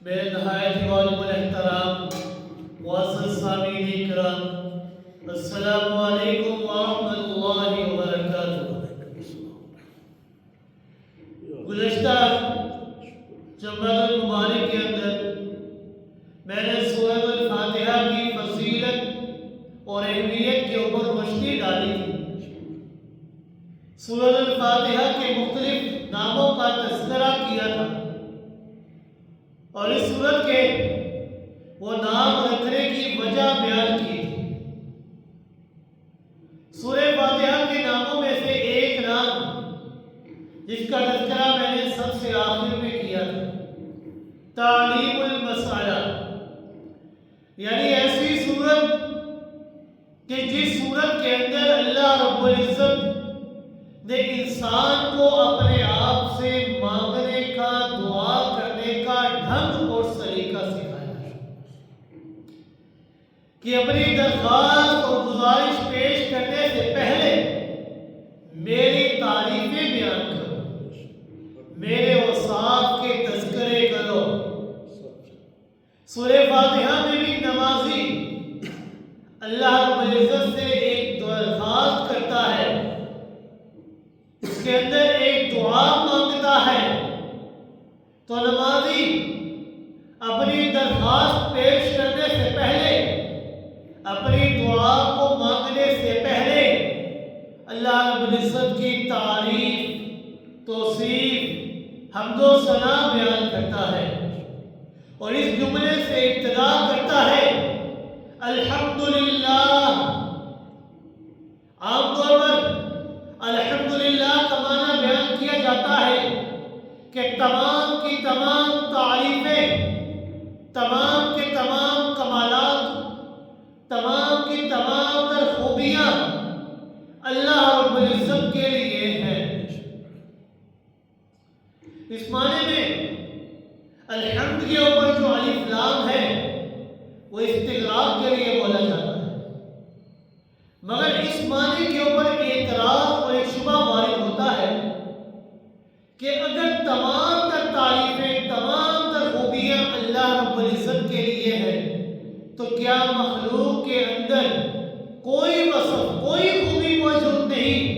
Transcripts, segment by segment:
میرے نہایت ہی واجب الاحترام معزز سامعین کرام، السلام علیکم ورحمۃ اللہ وبرکاتہ۔ گزشتہ جمعۃ المبارک کے اندر میں نے سورۃ الفاتحہ کی فضیلت اور اہمیت کے اوپر روشنی ڈالی تھی۔ سورۃ الفاتحہ کے مختلف ناموں کا تذکرہ کیا تھا اور اس سورت کے وہ نام رکھنے کی وجہ بیان کی تھی۔ سورہ فاتحہ کے ناموں میں سے ایک نام جس کا تذکرہ میں نے سب سے آخر میں کیا تھا، تعلیم المسألہ، یعنی ایسی سورت کہ جس سورت کے اندر اللہ رب العزت نے انسان کو اپنے آپ سے مانگنے کا، دعا کرنے کا ڈھنگ اور سلیقہ سکھایا ہے کہ اپنی درخواست اور گزارش پیش کرنے سے پہلے میری تعریفیں بیان کرو، میرے اوصاف کے تذکرے کرو۔ سورہ فاتحہ میں بھی نمازی اللہ رب العزت سے ایک درخواست کرتا ہے، اس کے اندر ایک دعا مانگتا ہے، تو نمازی اپنی درخواست پیش کرنے سے پہلے، اپنی دعا کو مانگنے سے پہلے اللہ رب العزت کی تعریف، توصیف، حمد و ثنا بیان کرتا ہے اور اس جملے سے ابتدا کرتا ہے الحمدللہ۔ عام طور پر الحمدللہ کا معنی بیان کیا جاتا ہے کہ تمام کی تمام تعریفیں، تمام کے تمام کمالات، تمام کی تمام تر خوبیاں اللہ رب العزت کے لیے ہیں۔ اس معنی میں الحمد کے اوپر جو الف لام ہے وہ استغراق کے لیے بولا جاتا ہے، مگر اس معنی کے اوپر اعتراض اور ایک شبہ وارد ہوتا ہے کہ اگر تمام تر تعریفیں، تمام تر خوبیاں اللہ رب العزت کے لیے ہیں تو کیا مخلوق کے اندر کوئی وصف، کوئی خوبی موجود نہیں؟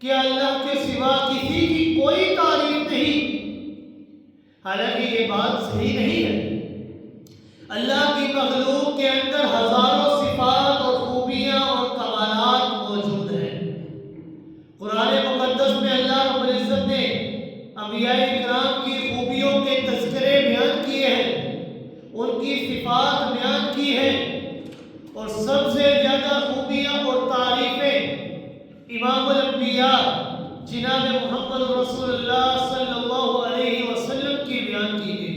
کیا اللہ کے سوا کسی کی کوئی تعریف نہیں؟ حالانکہ یہ بات صحیح نہیں ہے۔ اللہ کی مخلوق کے اندر ہزاروں صفات اور خوبیاں اور کمالات موجود ہیں۔ قرآن مقدس میں اللہ رب العزت نے انبیاء کرام کی خوبیوں کے تذکرے بیان کیے ہیں، ان کی صفات بیان کی ہیں، اور سب سے زیادہ خوبیاں اور تعریفیں امام الانبیاء جناب محمد رسول اللہ صلی اللہ علیہ وسلم کی بیان کی گئی۔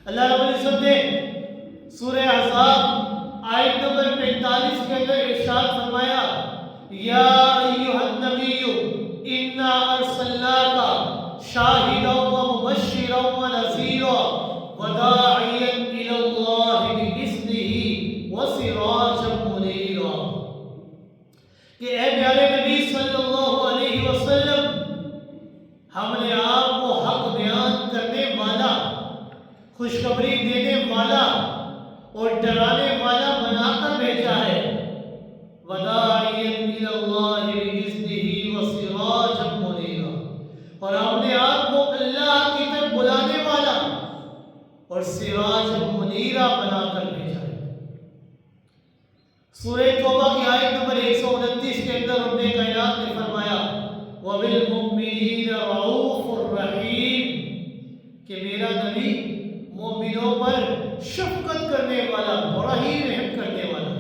اللہ رب العزت نے سورہ احزاب آیت نمبر 45 کے اندر ارشاد فرمایا، یا ایھا النبی انا ارسلناک شاہدا ومبشرا ونذیرا وداعیا الی اللہ باذنہ وسراجا منیرا، کہ اے پیارے نبی صلی اللہ علیہ وسلم، ہم نے آپ کو حق بیان کرنے والا، خوشخبری دینے والا اور ڈرانے والا بنا کر بھیجا ہے، وَدَاعِيًا إِلَى اللَّهِ بِإِذْنِهِ وَسِرَاجًا مُنِيرًا، اور ہم نے آپ کو اللہ کی طرف بلانے والا اور سراج منیرہ بنا کر بھیجا ہے۔ سورہ توبہ کی آیت نمبر 129 کے اندر رب کائنات نے فرمایا وَبِالْمُؤْمِنِينَ رَءُوفٌ رَحِيمٌ، کہ میرا نبی مومنوں پر شفقت کرنے والا، بڑا ہی رحم کرنے والا،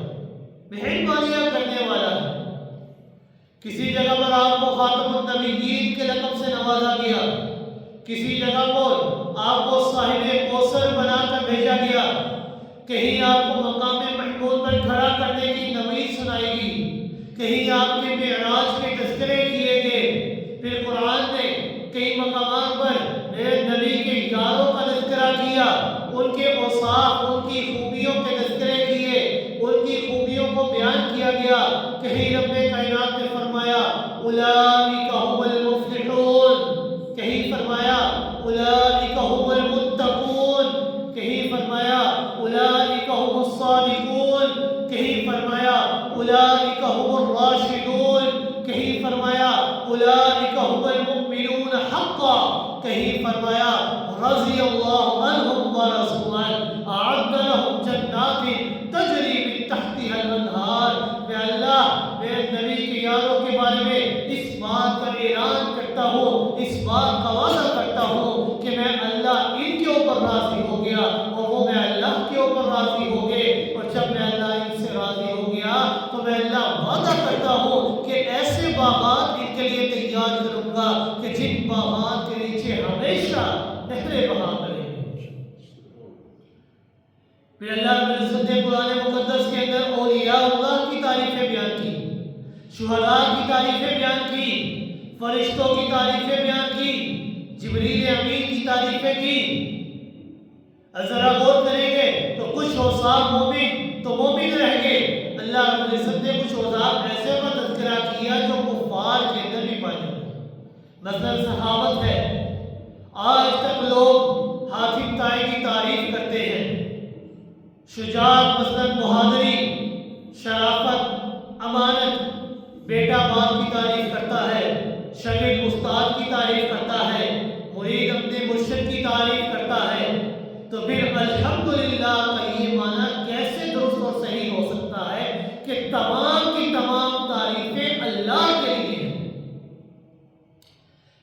مہربانیاں کرنے والا ہے۔ کسی جگہ پر آپ کو خاتم النبیین کے لقب سے نوازا گیا، کسی جگہ پر آپ کو صاحب کوثر بنا کر بھیجا گیا، کہیں آپ کو مقام محمود پر کھڑا کرنے کی نوید سنائی گئی، کہیں آپ کے معراج کے تذکرے کیے گئے۔ پھر قرآن نے کئی مقامات پر میرے نبی کے یاروں کا تذکرہ کیا، ان کے اوصاف، ان کی خوبیوں کے تذکرے کیے، ان کی خوبیوں کو بیان کیا گیا۔ کہیں رب کائنات نے فرمایا اولئک هم المفلحون، کہیں فرمایا اولئک هم فرمایا رضی اللہ عنہم ورضوا عنہ اعد لهم جنات تجری من تحتها الانہار۔ میں اللہ میرے نبی کے یاروں کے بارے میں اس بات کا اعلان کرتا ہوں، اس بات کا وعدہ کرتا ہوں کہ میں اللہ ان کے اوپر راضی ہو گیا اور وہ میں اللہ کے اوپر راضی ہو گئے، اور جب میں اللہ ان سے راضی ہو گیا تو میں اللہ وعدہ کرتا ہوں کہ ایسے باغات ان کے لیے تیار کروں گا کہ جن باغات کے نیچے ہمیشہ نہریں بہا کریں۔ پھر اللہ رب العزت نے قرآن مقدس کے اندر اولیاء اللہ کی تعریفیں بیان کی، شہداء کی تعریفیں بیان کی، فرشتوں کی تعریفیں بیان کی، جبریل امین کی تعریفیں کی۔ ذرا غور کریں گے تو کچھ اوصاف مومن تو مومن رہ گئے، اللہ رب العزت نے کچھ اوصاف ایسے کا تذکرہ کیا جو کفار کے اندر بھی پائے جاتے ہیں۔ مثلا صحابت ہے، آج تک لوگ حاتم طائی کی تعریف کرتے ہیں، شجاعت مثلا بہادری، شرافت، امانت، بیٹا باپ کی تعریف کرتا ہے، شاگرد استاد کی تعریف کرتا ہے، مرید اپنے مرشد کی تعریف کرتا ہے، تو پھر الحمدللہ کا یہ معنی کیسے درست اور صحیح ہو سکتا ہے کہ تمام کی تمام تعریفیں اللہ کے لیے ہیں،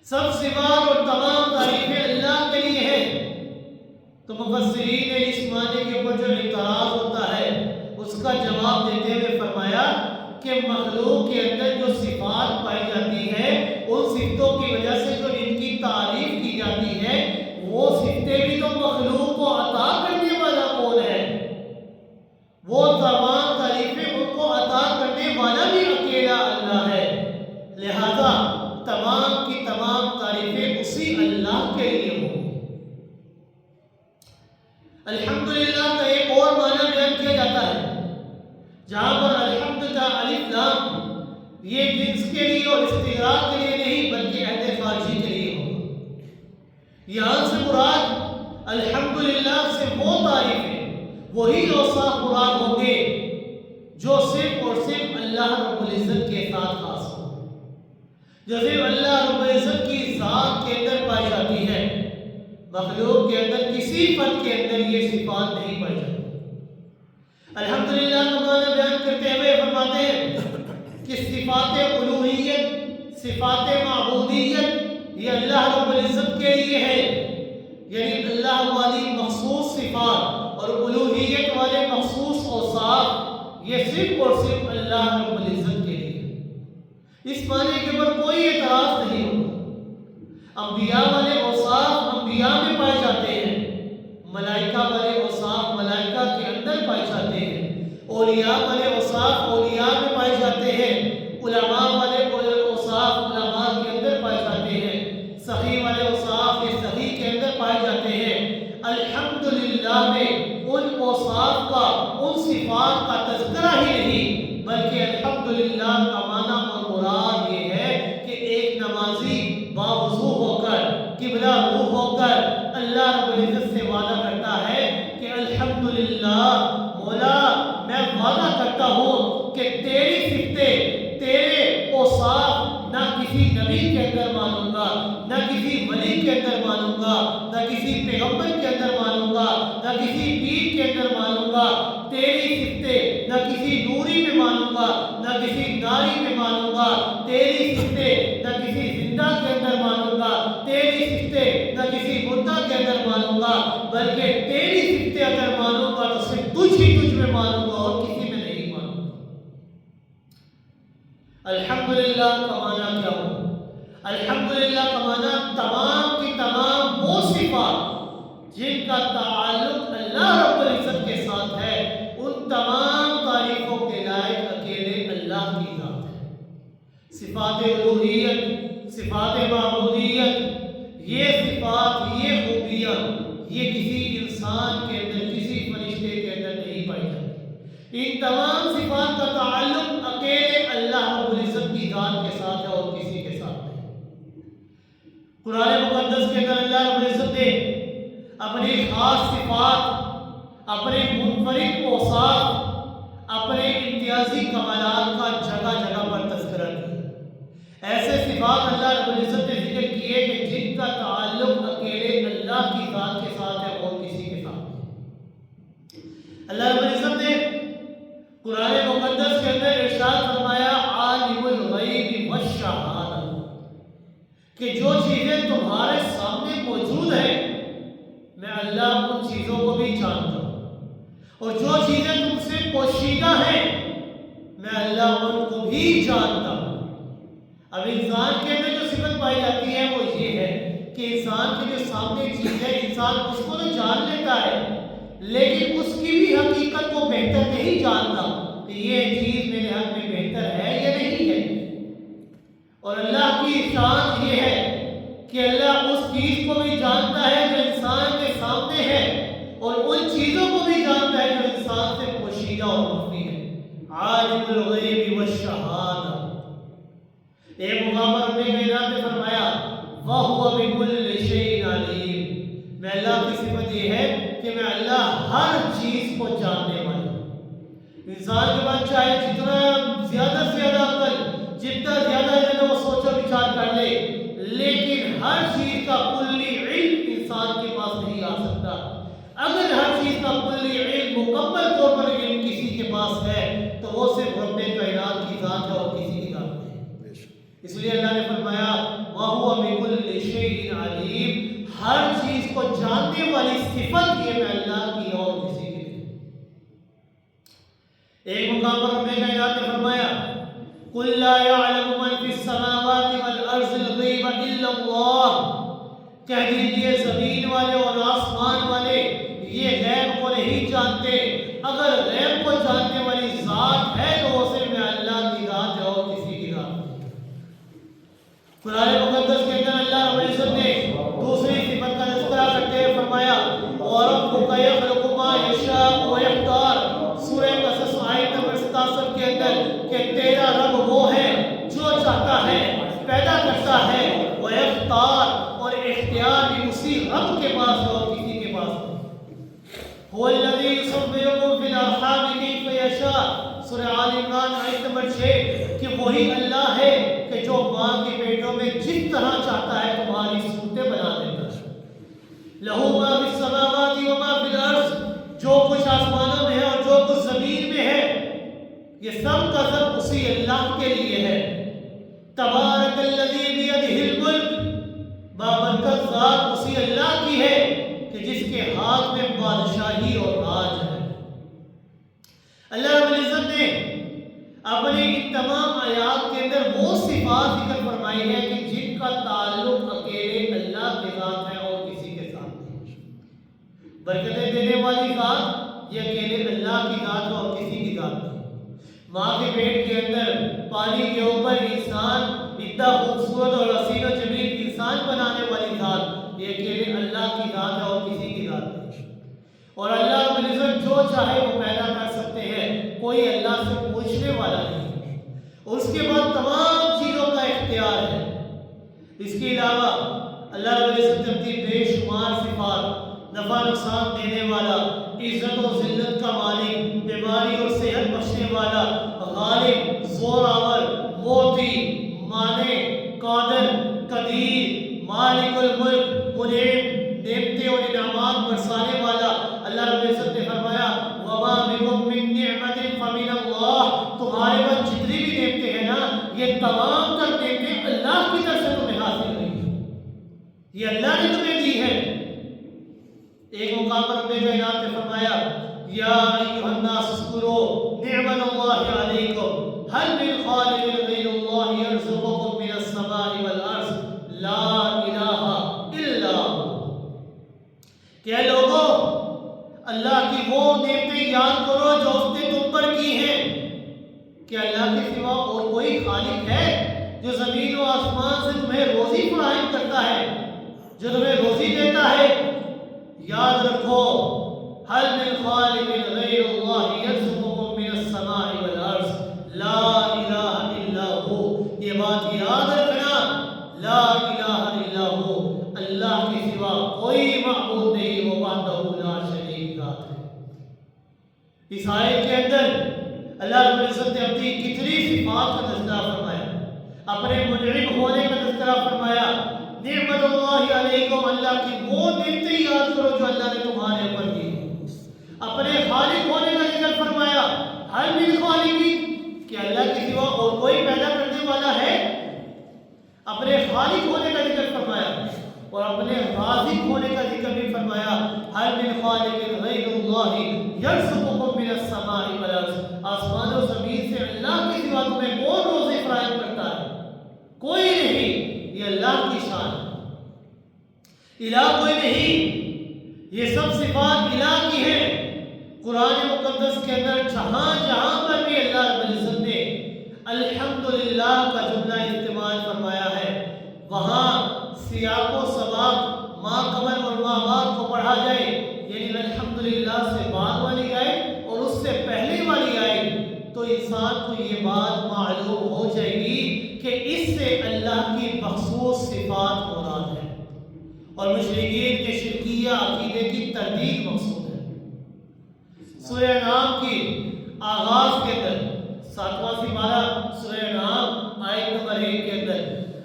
سب صفات اور تمام تعریفیں اللہ کے لیے ہیں۔ تو مفسرین نے اس معنی کے اوپر جو اعتراض ہوتا ہے اس کا جواب دیتے ہوئے فرمایا کہ مخلوق کے اندر جو صفات پائی جاتی ہے ان صفتوں کی وجہ سے جو ان کی تعریف کی جاتی ہے وہ صفتیں بھی تو مخلوق کو عطا کرنے والا کون ہے، وہ تمام تعریفیں ان کو عطا کرنے والا بھی اکیلا اللہ ہے، لہذا تمام کی تمام تعریفیں اسی اللہ کے لیے ہوں۔ الحمدللہ کا ایک اور معنی بیان کیا جاتا ہے جہاں پر الحمد کا الف لام یہ جنس کے لیے اور استغراق کے لیے نہیں بلکہ عہد خارجی کے لیے ہو۔ یہاں سے مراد الحمدللہ سے وہ تعریفیں، وہی اوصاف مراد ہوں گے جو صرف اور صرف اللہ رب العزت کے ساتھ خاص ہو، جو صرف اللہ رب العزت کی ذات کے اندر پائی جاتی ہے، مخلوق کے اندر کسی فرد کے اندر یہ صفات نہیں پائی جاتی۔ الحمدللہ کا معنی بیان کرتے ہوئے فرماتے ہیں کہ صفات الوہیت، صفات معبودیت یہ اللہ رب العزت کے لیے ہے، یعنی اللہ والی مخصوص صفات اور الوہیت والے مخصوص اوصاف یہ صرف اور صرف اللہ رب العزت کے لیے ہے۔ اس معنی کے اوپر کوئی اعتراض نہیں ہوگا۔ انبیاء والے اوصاف انبیاء میں پائے جاتے ہیں، ملائکہ والے اوصاف ملائکہ کے اندر پائے جاتے ہیں، اولیاء والے اوصاف اولیاء میں پائے جاتے ہیں، علماء والے اوصاف علماء کے اندر پائے جاتے ہیں، صحیح والے اوصاف یہ صحیح کے اندر پائے جاتے ہیں۔ الحمدللہ میں ان اوصاف کا، ان صفات کا تذکرہ ہی نہیں بلکہ الحمدللہ کا معنی اور مراد یہ ہے کہ ایک نمازی باوضو ہو کر، قبلہ روح ہو کر اللہ رب العزت سے وعدہ کرتا ہے کہ الحمدللہ مولا میں وعدہ کرتا ہوں کہ تیری صفتیں، تیرے اوصاف نہ کسی نبی کے اندر مانوں گا، نہ کسی ولی کے اندر مانوں گا، نہ کسی پیغمبر کے اندر مانوں گا، نہ کسی پیر کے اندر مانوں گا، تیری صفتیں نہ کسی نوری میں مانوں گا، نہ کسی ناری میں مانوں گا، تیری صفتیں نہ کسی زندہ کے اندر مانوں گا، تیری صفتیں نہ کسی مردہ کے اندر مانوں گا، بلکہ تیری صفتیں اگر مانوں گا تو صرف تجھ میں مانوں گا اور کسی میں نہیں مانوں گا۔ الحمدللہ کا معنی کیا ہو؟ الحمدللہ کا معنی تمام کی تمام وہ صفات جن کا تعلق اللہ رب العزت کے ساتھ ہے، ان تمام تعریفوں کے لائق اکیلے اللہ کی ذات ہے۔ صفات الوہیت، صفات معبودیت، یہ صفات، یہ خوبیاں یہ کسی انسان کے اندر، کسی فرشتے کے اندر نہیں پائی جاتی۔ ان تمام صفات کا تعلق اکیلے اللہ رب العزت کی ذات کے ساتھ ہے اور کسی کے ساتھ نہیں۔ قرآن مقدس کے اندر اللہ رب العزت نے اپنی خاص صفات، اپنے منفرد اوصاف، اپنے امتیازی کمالات کا جگہ جگہ پر تذکرہ کیا۔ ایسے صفات اللہ رب العزت نے ذکر کیے کہ جن کا تعلق اکیلے اللہ رب العزت نے قرآن مقدس کے اندر ارشاد فرمایا عالم الغیب والشہادہ، کہ جو چیزیں تمہارے سامنے موجود ہیں میں اللہ ان چیزوں کو بھی جانتا ہوں، اور جو چیزیں تم سے پوشیدہ ہیں میں اللہ ان کو بھی جانتا ہوں۔ اب انسان کے اندر جو صفت پائی جاتی ہے وہ یہ ہے کہ انسان کے جو سامنے چیز ہے انسان اس کو تو جان لیتا ہے، لیکن اس کی بھی حقیقت کو بہتر نہیں جانتا کہ یہ چیز میرے حق میں بہتر ہے یا نہیں ہے۔ اور اللہ کی شان یہ ہے کہ اللہ اس چیز کو بھی جانتا ہے جو انسان کے سامنے ہے، اور ان چیزوں کو بھی جانتا ہے جو انسان سے پوشیدہ اور مخفی ہے۔ عالم الغیب والشہادہ، ایک مقام پر اپنے کائنات نے فرمایا وَهُوَ بِكُلِّ شَيْءٍ عَلِيمٌ، میں اللہ کی صفت یہ ہے کہ میں اللہ ہر چیز کو جاننے والا ہوں۔ انسان کے پاس چاہے جتنا زیادہ سے زیادہ عقل، جتنا زیادہ وہ سوچ و بچار کر لے، لیکن ہر چیز کا کلی علم انسان کے پاس نہیں آ سکتا۔ اگر ہر چیز کا کلی علم مکمل طور پر علم کسی کے پاس ہے تو وہ صرف رب کائنات کی ذات ہے اور کسی کی ذات نہیں۔ اس لیے اللہ نے فرمایا وَهُوَ بِكُلِّ شَيْءٍ عَلِيمٌ، ہر چیز کو جاننے والی صفت یہ میں اللہ کی اور کسی کی نہیں۔ ایک مقام پر رب کائنات نے فرمایا قُلْ لَا يَعْلَمُ مَنْ فِي السَّمَاوَاتِ وَالْأَرْضِ الْغَيْبَ إِلَّا اللَّهُ، کہہ دیجئے زمین والے اور آسمان والے یہ غیب کو نہیں جانتے، اگر غیب کو جاننے والی ذات ہے تو وہ صرف میں اللہ کی ذات ہے اور کسی کی ذات نہیں۔ قرآن مقدس کے اندر اللہ رب العزت نے دوسری صفت کا تذکرہ کرتے ہوئے فرمایا وَرَبُّكَ يَخْلُقُ مَا يَشَاءُ وَيَخْتَارُ، سورہ قصص آیت نمبر 67 کے اندر کہ تیرا رب وہ ہے جو چاہتا ہے پیدا کرتا ہے، وَيَخْتَارُ، اور اختیار بھی اسی رب کے پاس ہے اور کسی کے پاس نہیں۔ هو الذي يصوركم في الارحام كيف يشاء، سورہ آل عمران آیت نمبر 6، کہ وہی اللہ ہے کہ جو ماں کے پیٹوں میں جس طرح چاہتا ہے تمہاری صورتیں بنا دیتا ہے۔ لہو ما فی السماوات وما فی الارض، جو کچھ آسمانوں میں ہے اور جو کچھ زمین میں ہے یہ سب کا سب اسی اللہ کے لیے ہے۔ تبارک الذی بیدہ الملک، بابرکت ذات اسی اللہ کی ہے کہ جس کے ہاتھ میں بادشاہی اور راج ہے۔ اللہ رب العزت نے اپنی ان تمام آیات کے اندر وہ صفات ذکر فرمائی ہے کہ جن کا تعلق اکیلے اللہ کے ذات ہے اور کسی کے ساتھ نہیں۔ برکتیں دینے والی ذات یہ اکیلے اللہ کی ذات ہے اور کسی کی ذات نہیں۔ ماں کے پیٹ کے اندر پانی کے اوپر انسان اتنا خوبصورت اور حسین و جمیل انسان بنانے والی ذات یہ اکیلے اللہ کی ذات ہے اور کسی کی ذات نہیں۔ اور اللہ رب العزت جو چاہے وہ پیدا کر سکتے ہیں، کوئی اللہ سے پوچھنے والا نہیں، اور اس کے بعد تمام چیزوں کا اختیار ہے۔ اس کے علاوہ اللہ رب العزت اپنی بے شمار صفات، نفع نقصان دینے والا، عزت و ذلت کا مالک، بیماری اور صحت بخشنے والا، غالب، زور آور، موتی، مانے، قادر، قدیر، مالک الملک، منعم، نعمتیں اور انعامات برسانے والا، اللہ رب العزت نے فرمایا وَمَا بِكُم مِّن نِّعْمَةٍ فَمِنَ اللَّهِ، تمہارے پاس جتنی بھی نعمتیں ہیں نا یہ تمام تر نعمتیں اللہ کی طرف سے تمہیں حاصل ہوئی ہیں، یہ اللہ نے تمہیں دی ہے۔ ایک مقام پر رب کائنات نے فرمایا یا ایھا الناس اذکروا نعمت اللہ علیکم هل من خالق غیر اللہ یرزقکم من السماء والارض لا الہ الا ہو، کہ اے لوگوں اللہ کی وہ نعمتیں یاد کرو جو اس نے تم پر کی ہیں، کہ اللہ کے سوا اور کوئی خالق ہے جو زمین و آسمان سے تمہیں روزی فراہم کرتا ہے، جو تمہیں روزی دیتا ہے۔ یاد رکھو هل من خالق غیر اللہ یرزقکم من السماء والارض لا الہ الا ہو، یہ بات یاد رکھنا، لا الہ الا ہو، اللہ کے سوا کوئی معبود نہیں، وہ وحدہ لا شریک ذات ہے۔ اس آیت کے اندر اللہ رب العزت نے اپنی کتنی صفات کا تذکرہ فرمایا، اپنے منعم ہونے کا تذکرہ فرمایا۔ نعمت اللہ علیکم، اللہ کی وہ نعمتیں یاد کرو جو اللہ نے تمہارے اوپر کی، اپنے خالق ہونے کا ذکر فرمایا، ہر من خالقین، کہ اللہ کے سوا اور کوئی پیدا کرنے والا ہے؟ اپنے خالق ہونے کا ذکر فرمایا اور اپنے رازق ہونے کا ذکر بھی فرمایا، ہر من خالق غیر اللہ یرزقکم من السماء والارض، آسمان و زمین سے اللہ کے سوا تمہیں کون روزی فراہم کرتا ہے؟ کوئی نہیں، یہ اللہ کی شان ہے، الہ کوئی نہیں، یہ سب صفات الہ کی ہیں۔ قرآن مقدس کے اندر جہاں جہاں پر بھی اللہ رب العزت نے الحمدللہ کا جملہ استعمال فرمایا ہے، وہاں سیاق و سباق ما قبل اور ما بعد کو پڑھا جائے، یعنی الحمدللہ سے بعد والی آیت اور اس سے پہلے والی آیت، تو انسان کو یہ بات معلوم ہو جائے گی کہ اس سے اللہ کی مخصوص صفات مراد ہے اور مشرکین کے شرکیہ عقیدے کی تردید مقصود ہے۔ سورہ انعام کی آغاز کے اندر 7واں سپارہ سورہ انعام آیت نمبر 1 کے اندر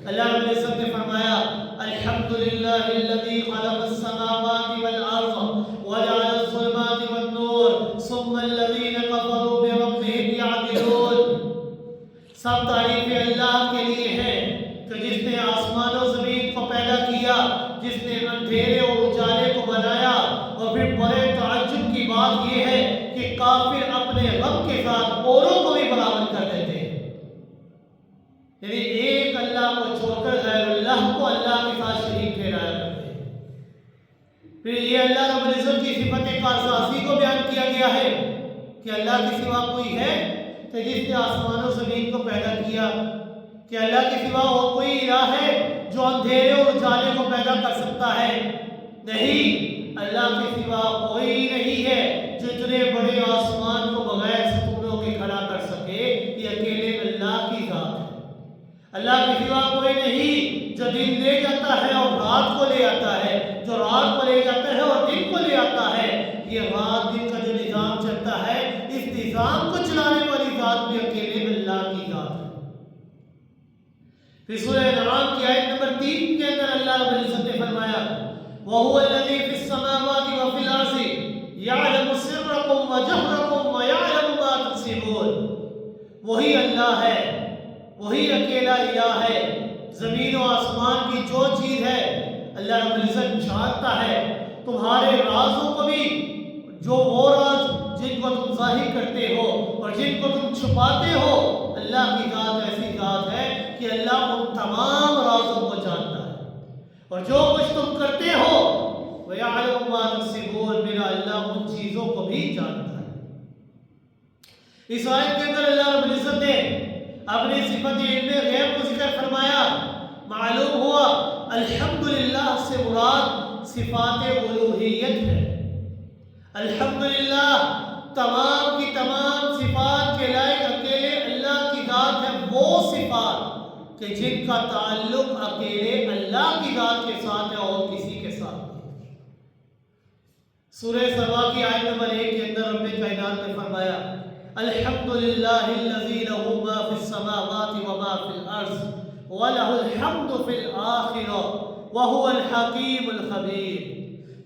اللہ رب العزت نے فرمایا، الحمدللہ الذی خلق السماوات والارض وجعل الظلمات والنور ثم الذین کفروا بربہم یعدلون۔ سب تعریفیں اللہ کے لیے ہیں کہ جس نے آسمان و زمین کو پیدا کیا، جس نے اندھیرے اور اجالے کو بنایا، اور پھر بڑے تعجب کی بات یہ ہے کہ کافر اپنے رب کے ساتھ اوروں کو بھی برابر کر دیتے ہیں، یعنی ایک اللہ کو چھوڑ کر غیر اللہ کو اللہ کے ساتھ شریک ٹھہرایا کرتے ہیں۔ پھر یہ اللہ رب العزت کی صفت کارسازی کو بیان کیا گیا ہے کہ اللہ کے سوا کوئی ہے کہ جس نے آسمان و زمین کو پیدا کیا، کہ اللہ کے سوا اور کوئی الہ ہے جو اندھیرے اور اجالے کو پیدا کر سکتا ہے؟ نہیں، اللہ کے سوا کوئی نہیں ہے جو اتنے بڑے آسمان کو بغیر ستونوں کے کھڑا کر سکے، یہ اکیلے اللہ کی ذات ہے۔ اللہ کے سوا کوئی نہیں جو دن لے جاتا ہے اور رات کو لے آتا ہے، جو رات کو لے جاتا ہے اور دن کو لے آتا ہے۔ یہ رات دن کا جو نظام چلتا ہے، اس نظام کو چلانے والی ذات بھی اکیلے اللہ کی ذات ہے۔ پھر سورہ انعام کی آیت نمبر 3 کے اندر اللہ رب العزت نے فرمایا، وَهُوَ الَّذِي فِي السَّمَاوَاتِ وَفِي الْأَرْضِ يَعْلَمُ سِرَّكُمْ وَجَهْرَكُمْ وَيَعْلَمُ مَا تَكْسِبُونَ۔ وہی اللہ ہے، وہی اکیلا الہ ہے، زمین و آسمان کی جو چیز ہے اللہ رب العزت جانتا ہے، تمہارے رازوں کو بھی، جو وہ راز جن کو تم ظاہر کرتے ہو اور جن کو تم چھپاتے ہو، اللہ کی ذات ایسی ذات ہے کہ اللہ ان تمام رازوں کو جانتا ہے، اور جو کچھ تم کرتے ہو وَيَعْلَمُ مَا تَكْسِبُونَ، میرا اللہ ان چیزوں کو بھی جانتا ہے۔ اس آیت کے اندر اللہ رب العزت نے اپنی صفت علم غیب کو ذکر فرمایا، معلوم ہوا الحمدللہ سے مراد صفات الوہیت ہے۔ الحمدللہ تمام کی تمام صفات کے لائق اکیلے اللہ کی ذات ہے، وہ صفات کہ جن کا تعلق اکیلے اللہ کی ذات کے ساتھ ہے اور کسی کے ساتھ نہیں۔ سورہ سبا کی آیت نمبر 1 کے اندر رب کائنات نے فرمایا، الحمدللہ الذی لہ ما فی السماوات وما فی الارض وَلَهُ الْحَمْدُ فِي الْآخِرَةِ وَهُوَ الْحَكِيمُ الْخَبِيرُ،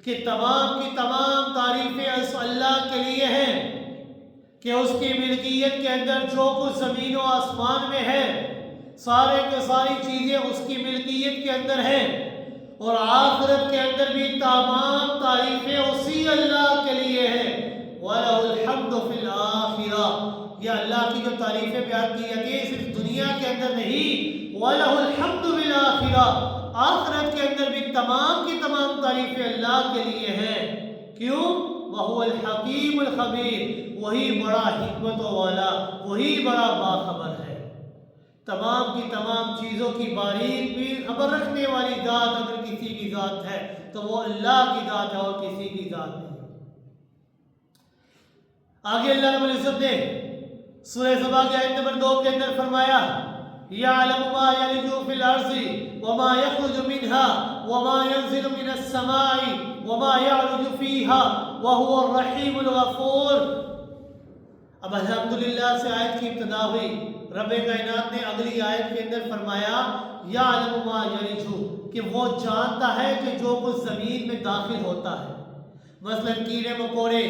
کہ تمام کی تمام تعریفیں اس اللہ کے لیے ہیں کہ اس کی ملکیت کے اندر جو کچھ زمین و آسمان میں ہے، سارے کے ساری چیزیں اس کی ملکیت کے اندر ہیں، اور آخرت کے اندر بھی تمام تعریفیں اسی اللہ کے لیے ہیں۔ وَلَهُ الْحَمْدُ فِي الْآخِرَةِ، یہ اللہ کی جو تعریفیں بیان کی جاتی ہیں صرف دنیا کے اندر نہیں، وَلَهُ الْحَمْدُ فِي الْآخِرَةِ، آخرت کے اندر بھی تمام کی تمام تعریفیں اللہ کے لیے ہیں۔ کیوں؟ وَهُوَ الْحَكِيمُ الْخَبِيرُ، وہی بڑا حکمتوں والا، وہی بڑا باخبر ہے۔ تمام کی تمام چیزوں کی باریک بھی خبر رکھنے والی ذات اگر کسی کی ذات ہے تو وہ اللہ کی ذات ہے اور کسی کی ذات نہیں۔ آگے اللہ رب العزت نے سورہ سبا کی آیت نمبر 2 کے اندر فرمایا، يَعْلَمُ مَا يَلِجُ فِي الْأَرْضِ وَمَا يَخْرُجُ مِنْهَا وَمَا يَنزِلُ مِنَ السَّمَاءِ وَمَا يَعْرُجُ فِيهَا وَهُوَ الرَّحِيمُ الْغَفُورُ۔ اب الحمدللہ سے آیت کی ابتدا ہوئی، رب کائنات نے اگلی آیت کے اندر فرمایا يَعْلَمُ مَا يَلِجُ، کہ وہ جانتا ہے کہ جو کچھ زمین میں داخل ہوتا ہے، مثلاً کیڑے مکوڑے،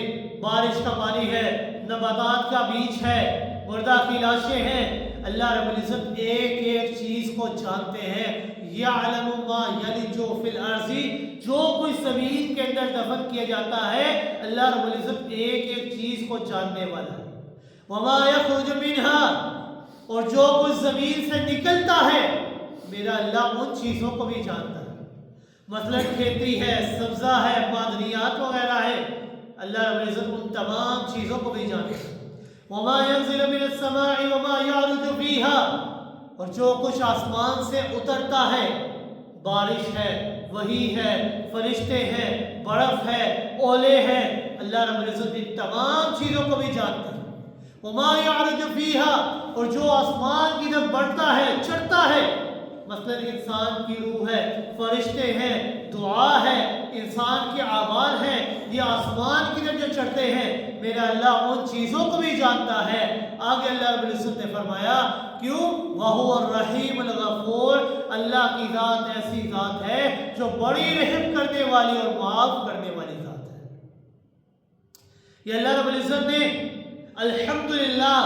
بارش کا پانی ہے، نباتات کا بیج ہے، مردہ کی لاشیں ہیں، اللہ رب العزت ایک ایک چیز کو جانتے ہیں۔ یعلم ما یلج فی الارض، جو کچھ زمین کے اندر دفن کیا جاتا ہے اللہ رب العزت ایک ایک چیز کو جاننے والا ہے۔ وما یخرج منہا، اور جو کچھ زمین سے نکلتا ہے میرا اللہ ان چیزوں کو بھی جانتا ہے۔ مثلا کھیتی ہے، سبزہ ہے، معدنیات وغیرہ ہے، اللہ رب العزت ان تمام چیزوں کو بھی جانتا ہے۔ وما ينزل من السماء وما يعرج فيها، اور جو کچھ آسمان سے اترتا ہے، بارش ہے، وحی ہے، فرشتے ہیں، برف ہے، اولے ہیں، اللہ رب العزت ان تمام چیزوں کو بھی جانتا ہے۔ وما يعرج فيها، اور جو آسمان کی طرف بڑھتا ہے، چڑھتا ہے، مثلا انسان کی روح ہے، فرشتے ہیں، دعا ہے، انسان کے اعمال ہیں، یہ آسمان کی طرف جو چڑھتے ہیں میرا اللہ ان چیزوں کو بھی جانتا ہے۔ آگے اللہ رب العزت نے فرمایا کیوں؟ وَهُوَ الرَّحِيمُ الْغَفُورُ، اللہ کی ذات ایسی ذات ہے جو بڑی رحم کرنے والی اور معاف کرنے والی ذات ہے۔ یہ اللہ رب العزت نے الحمدللہ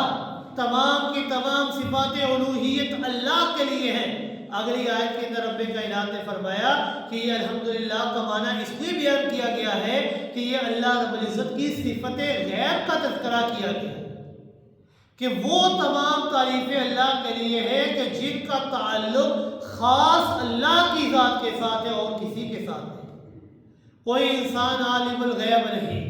تمام کی تمام صفات الوہیت اللہ کے لیے ہیں۔ اگلی آیت کے اندر رب کائنات نے فرمایا کہ یہ الحمدللہ کا معنی اس لیے بیان کیا گیا ہے کہ یہ اللہ رب العزت کی صفت غیب کا تذکرہ کیا گیا ہے، کہ وہ تمام تعریفیں اللہ کے لیے ہے کہ جن کا تعلق خاص اللہ کی ذات کے ساتھ ہے اور کسی کے ساتھ نہیں۔ کوئی انسان عالم الغیب نہیں،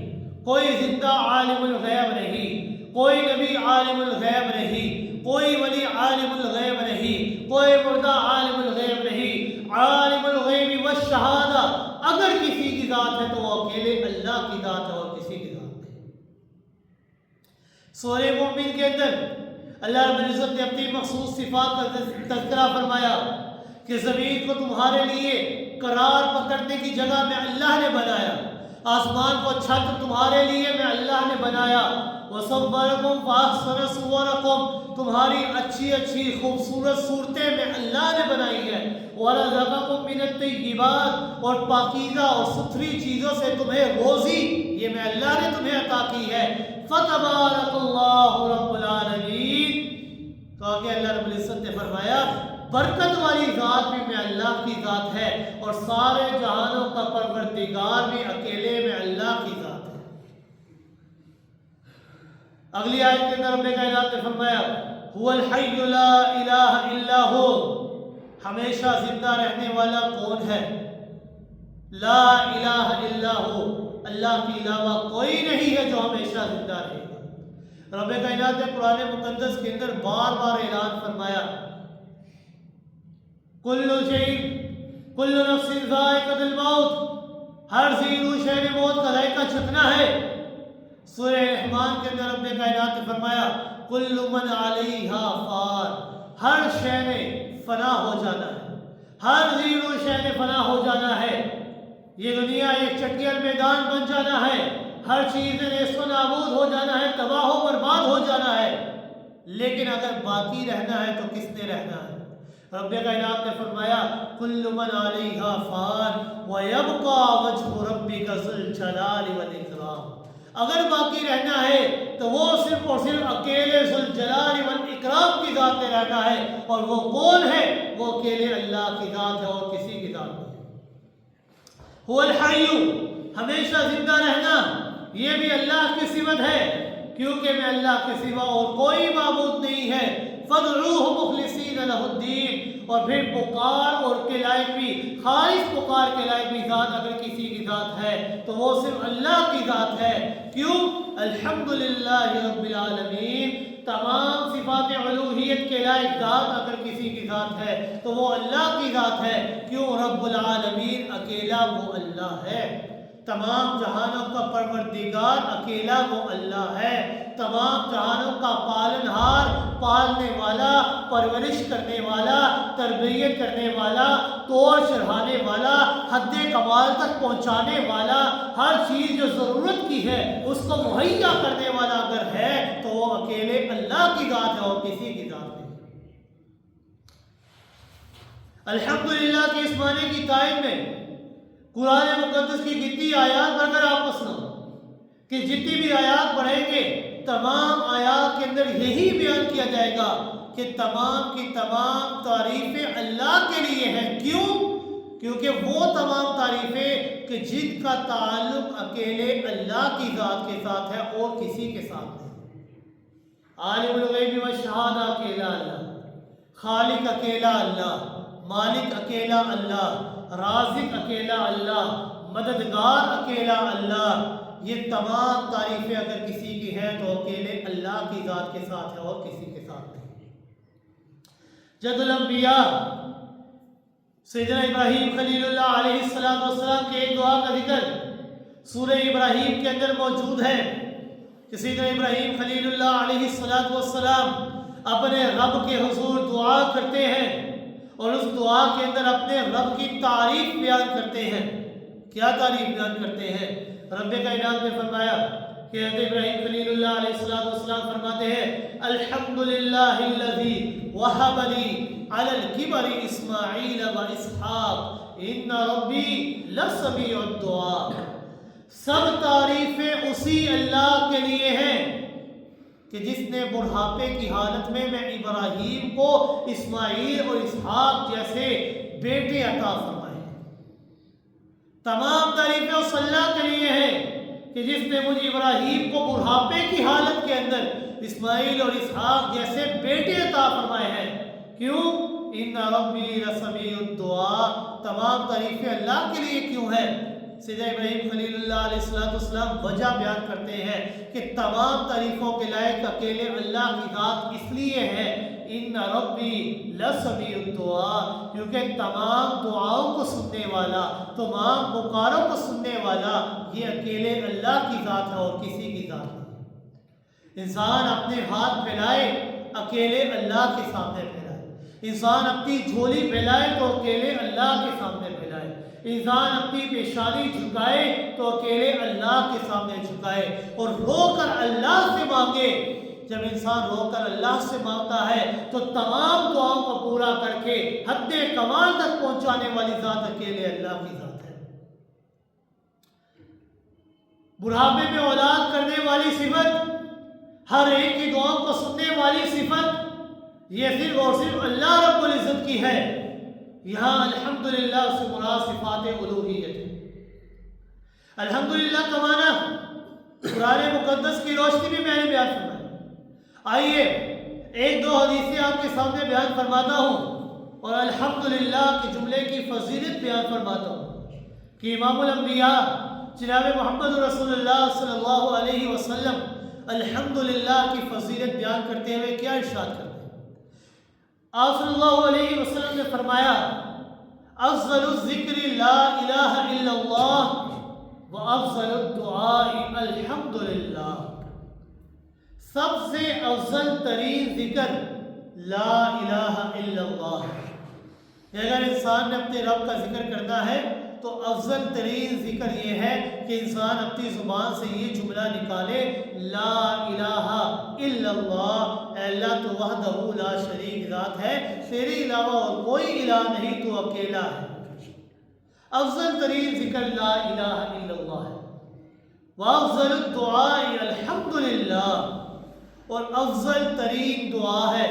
کوئی زندہ عالم الغیب نہیں، کوئی نبی عالم الغیب نہیں، کوئی ولی عالم الغیب نہیں، کوئی مردہ عالم الغیب نہیں۔ عالم الغیب والشہادہ اگر کسی کی ذات ہے تو وہ اکیلے اللہ کی ذات ہے اور کسی کی ذات نہیں۔ سورہ مومن کے اندر اللہ رب العزت نے اپنی مخصوص صفات کا تذکرہ فرمایا کہ زمین کو تمہارے لیے قرار پکڑنے کی جگہ میں اللہ نے بنایا، آسمان کو چھت تمہارے لیے میں اللہ نے بنایا، وَصَوَّرَكُمْ فَأَحْسَنَ صُوَرَكُمْ، تمہاری اچھی اچھی خوبصورت صورتیں میں اللہ نے بنائی ہے، وَرَزَقَكُمْ مِنَ الطَّيِّبَاتِ، اور پاکیزہ اور ستھری چیزوں سے تمہیں روزی یہ میں اللہ نے تمہیں عطا کی ہے۔ فَتَبَارَكَ اللَّهُ رَبُّ الْعَالَمِينَ، کہا کہ اللہ رب العزت نے فرمایا برکت والی ذات بھی میں اللہ کی ذات ہے اور سارے جہانوں کا پروردگار بھی اکیلے میں اللہ کی ذات ہے۔ اگلی آیت کے اندر رب کائنات نے فرمایا هو الحی لا الہ الا ہو، ہمیشہ زندہ رہنے والا کون ہے؟ لا الہ الا ہو، اللہ کے علاوہ کوئی نہیں ہے جو ہمیشہ زندہ رہے گا۔ رب کائنات نے قرآن مقدس کے اندر بار بار اعلان فرمایا کل شیء کل نفس ذائقۃ الموت، ہر ذی روح شے نے موت کا ذائقہ چکھنا ہے۔ سورہ رحمان کے اندر رب کائنات نے فرمایا کل من علیہا فان، ہر شے نے فنا ہو جانا ہے، ہر ذی روح شے نے فنا ہو جانا ہے، یہ دنیا ایک چٹیل میدان بن جانا ہے، ہر چیز نے نیست و نابود ہو جانا ہے، تباہ و برباد ہو جانا ہے، لیکن اگر باقی رہنا ہے تو کس نے رہنا ہے؟ رب کائنات نے فرمایا کل من علیہا فان ویبقی وجہ ربک ذو الجلال والاکرام، اگر باقی رہنا ہے تو وہ صرف اور صرف اکیلے ذو الجلال والاکرام کی ذات میں رہنا ہے، اور وہ کون ہے؟ وہ اکیلے اللہ کی ذات ہے اور کسی کی ذات نہیں۔ هو الحی، ہمیشہ زندہ رہنا یہ بھی اللہ کی صفت ہے، کیونکہ میں اللہ کے سوا اور کوئی معبود نہیں ہے۔ فَادْعُوهُ مُخْلِصِينَ لَهُ الدِّينَ، اور پھر پکار اور کے لائق بھی، خالص پکار کے لائق بھی ذات اگر کسی کی ذات ہے تو وہ صرف اللہ کی ذات ہے۔ کیوں؟ الحمدللہ رب العالمین، تمام صفات الوہیت کے لائق ذات اگر کسی کی ذات ہے تو وہ اللہ کی ذات ہے۔ کیوں؟ رب العالمین اکیلا وہ اللہ ہے، تمام جہانوں کا پروردگار اکیلا وہ اللہ ہے، تمام جہانوں کا پالنہار، پالنے والا، پرورش کرنے والا، تربیت کرنے والا، توڑ چڑھانے والا، حد کمال تک پہنچانے والا، ہر چیز جو ضرورت کی ہے اس کو مہیا کرنے والا اگر ہے تو وہ اکیلے اللہ کی ذات ہے اور کسی کی ذات نہیں۔ الحمدللہ کے اس معنی کی تائید میں قرآن مقدس کی کتنی آیات پر اگر آپ کو سنا کہ جتنی بھی آیات پڑھیں گے تمام آیات کے اندر یہی بیان کیا جائے گا کہ تمام کی تمام تعریفیں اللہ کے لیے ہیں۔ کیوں؟ کیونکہ وہ تمام تعریفیں کہ جن کا تعلق اکیلے اللہ کی ذات کے ساتھ ہے اور کسی کے ساتھ نہیں۔ عالم الغیب والشہادہ اکیلا اللہ، خالق اکیلا اللہ، مالک اکیلا اللہ، رازق اکیلا اللہ، مددگار اکیلا اللہ۔ یہ تمام تعریفیں اگر کسی کی ہیں تو اکیلے اللہ کی ذات کے ساتھ ہے اور کسی کے ساتھ نہیں۔ جد الانبیاء سیدنا ابراہیم خلیل اللہ علیہ السلام کے ایک دعا کا ذکر سورہ ابراہیم کے اندر موجود ہے کہ سیدنا ابراہیم خلیل اللہ علیہ السلام اپنے رب کے حضور دعا کرتے ہیں اور اس دعا کے اندر اپنے رب کی تعریف بیان کرتے ہیں۔ کیا تعریف بیان کرتے ہیں؟ رب کائنات نے فرمایا کہ حضرت ابراہیم خلیل اللہ علیہ السلام فرماتے ہیں الحمدللہ الذی وہب لی علی الکبر اسماعیل و اسحاق ان ربی لسمیع الدعاء۔ سب تعریفیں اسی اللہ کے لیے ہیں کہ جس نے بڑھاپے کی حالت میں ابراہیم کو اسماعیل اور اسحاق جیسے بیٹے عطا فرمائے۔ تمام تعریفیں اس اللہ کے لیے ہیں کہ جس نے مجھے ابراہیم کو بڑھاپے کی حالت کے اندر اسماعیل اور اسحاق جیسے بیٹے عطا فرمائے ہیں۔ کیوں؟ ان ربی لسمیع الدعاء۔ تمام تعریفیں اللہ کے لیے کیوں ہیں؟ سیدنا ابراہیم خلیل اللہ علیہ السلام وجہ بیان کرتے ہیں کہ تمام تعریفوں کے لائق اکیلے اللہ کی ذات اس لیے ہے ان ربی لسمیع الدعاء، کیونکہ تمام دعاؤں کو سننے والا، تمام پکاروں کو سننے والا یہ اکیلے اللہ کی ذات ہے اور کسی کی ذات نہیں۔ انسان اپنے ہاتھ پھیلائے اکیلے اللہ کے سامنے پھیلائے، انسان اپنی جھولی پھیلائے تو اکیلے اللہ کے سامنے پھیلائے، انسان اپنی پیشانی جھکائے تو اکیلے اللہ کے سامنے جھکائے اور رو کر اللہ سے مانگے۔ جب انسان رو کر اللہ سے مانگتا ہے تو تمام دعاؤں کو پورا کر کے حد کمال تک پہنچانے والی ذات اکیلے اللہ کی ذات ہے۔ بڑھاپے میں اولاد کرنے والی صفت، ہر ایک کی دعاؤں کو سننے والی صفت، یہ صرف اور صرف اللہ رب العزت کی ہے۔ یہاں الحمدللہ سے مراد صفات الوہیت ہے۔ الحمدللہ کا معنی قرآن مقدس کی روشنی میں نے بیان فرمایا۔ آئیے ایک دو حدیثیں آپ کے سامنے بیان فرماتا ہوں اور الحمدللہ کے جملے کی فضیلت بیان فرماتا ہوں کہ امام الانبیاء جناب محمد رسول اللہ صلی اللہ علیہ وسلم الحمدللہ کی فضیلت بیان کرتے ہوئے کیا ارشاد کرتے ہیں؟ آپ صلی اللہ علیہ وسلم نے فرمایا افضل الذکر لا الہ الا اللہ و افضل الدعاء الحمدللہ۔ سب سے افضل ترین ذکر لا الہ الا اللہ ہے۔ اگر انسان نے اپنے رب کا ذکر کرنا ہے تو افضل ترین ذکر یہ ہے کہ انسان اپنی زبان سے یہ جملہ نکالے لا الہ الا اللہ، اے اللہ تو وحدہ لا شریک ذات ہے، تیرے علاوہ اور کوئی الہ نہیں، تو اکیلا ہے۔ افضل ترین ذکر لا الہ الا اللہ ہے۔ وافضل الدعاء الحمدللہ، اور افضل ترین دعا ہے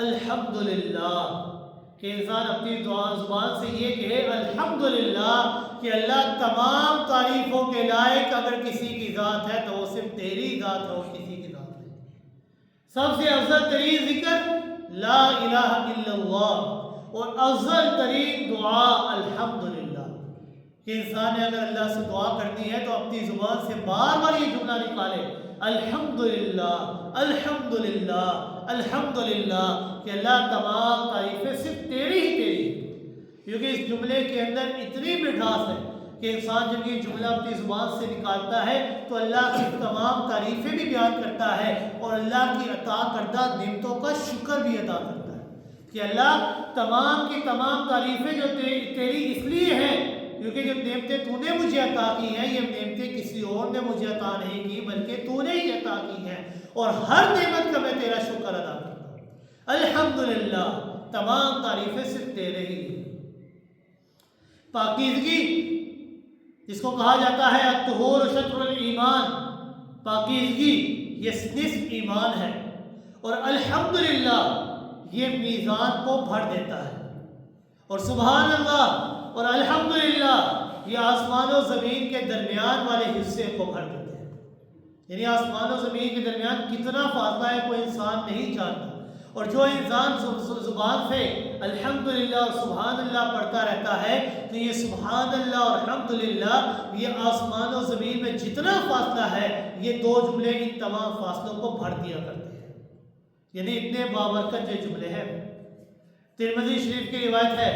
الحمدللہ، کہ انسان اپنی دعا زبان سے یہ کہے الحمدللہ کہ اللہ تمام تعریفوں کے لائق اگر کسی کی ذات ہے تو وہ صرف تیری ذات ہے اور کسی کی ذات نہیں۔ سب سے افضل ترین ذکر لا الہ الا اللہ اور افضل ترین دعا الحمدللہ، کہ انسان نے اگر اللہ سے دعا کرنی ہے تو اپنی زبان سے بار بار یہ جملہ نکالے الحمدللہ الحمدللہ الحمدللہ، کہ اللہ تمام تعریفیں صرف تیری ہی تیری، کیونکہ اس جملے کے اندر اتنی مٹھاس ہے کہ انسان جب یہ جملہ اپنی زبان سے نکالتا ہے تو اللہ کی تمام تعریفیں بھی بیان کرتا ہے اور اللہ کی عطا کردہ نعمتوں کا شکر بھی ادا کرتا ہے کہ اللہ تمام کی تمام تعریفیں جو تیری اس لیے ہیں کیونکہ جو نعمتیں تو نے مجھے عطا کی ہیں یہ نعمتیں کسی اور نے مجھے عطا نہیں کی بلکہ تو نے ہی عطا کی ہیں، اور ہر نعمت کا میں تیرا شکر ادا کرتا ہوں۔ الحمدللہ، تمام تعریفیں صرف تیرے ہی ہیں۔ پاکیزگی جس کو کہا جاتا ہے الطہور شطر الایمان، پاکیزگی یہ نصف ایمان ہے، اور الحمدللہ یہ میزان کو بھر دیتا ہے، اور سبحان اللہ اور الحمدللہ یہ آسمان و زمین کے درمیان والے حصے کو بھر دیتے ہیں۔ یعنی آسمان و زمین کے درمیان کتنا فاصلہ ہے کوئی انسان نہیں جانتا، اور جو انسان زبان سے الحمدللہ اور سبحان اللہ پڑھتا رہتا ہے تو یہ سبحان اللہ اور الحمدللہ یہ آسمان و زمین میں جتنا فاصلہ ہے یہ دو جملے ان تمام فاصلوں کو بھر دیا کرتے ہیں۔ یعنی اتنے بابرکت یہ جملے ہیں۔ ترمذی شریف کی روایت ہے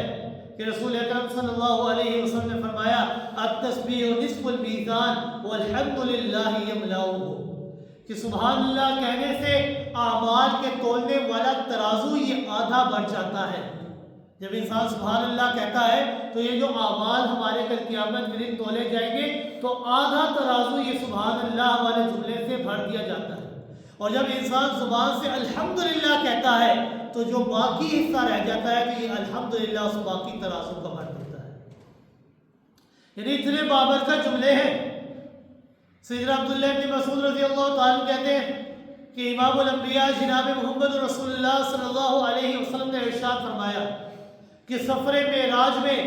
کہ رسول اکرم صلی اللہ علیہ وسلم نے فرمایا التسبیح نصف المیزان والحمدللہ یملؤہ، کہ سبحان اللہ کہنے سے اعمال کے تولنے والا ترازو یہ آدھا بڑھ جاتا ہے۔ جب انسان سبحان اللہ کہتا ہے تو یہ جو اعمال ہمارے کل قیامت کے دن تولے جائیں گے تو آدھا ترازو یہ سبحان اللہ والے جملے سے بھر دیا جاتا ہے، اور جب انسان زبان سے الحمدللہ کہتا ہے تو جو باقی حصہ رہ جاتا ہے تو یہ الحمدللہ اس باقی ترازو کو بھر دیتا ہے۔ یعنی اتنے بابرکت جملے ہیں۔ سیدنا عبداللہ بن مسعود رضی اللہ تعالیٰ کہتے ہیں کہ امام الانبیاء جناب محمد رسول اللہ صلی اللہ علیہ وسلم نے ارشاد فرمایا کہ سفر معراج میں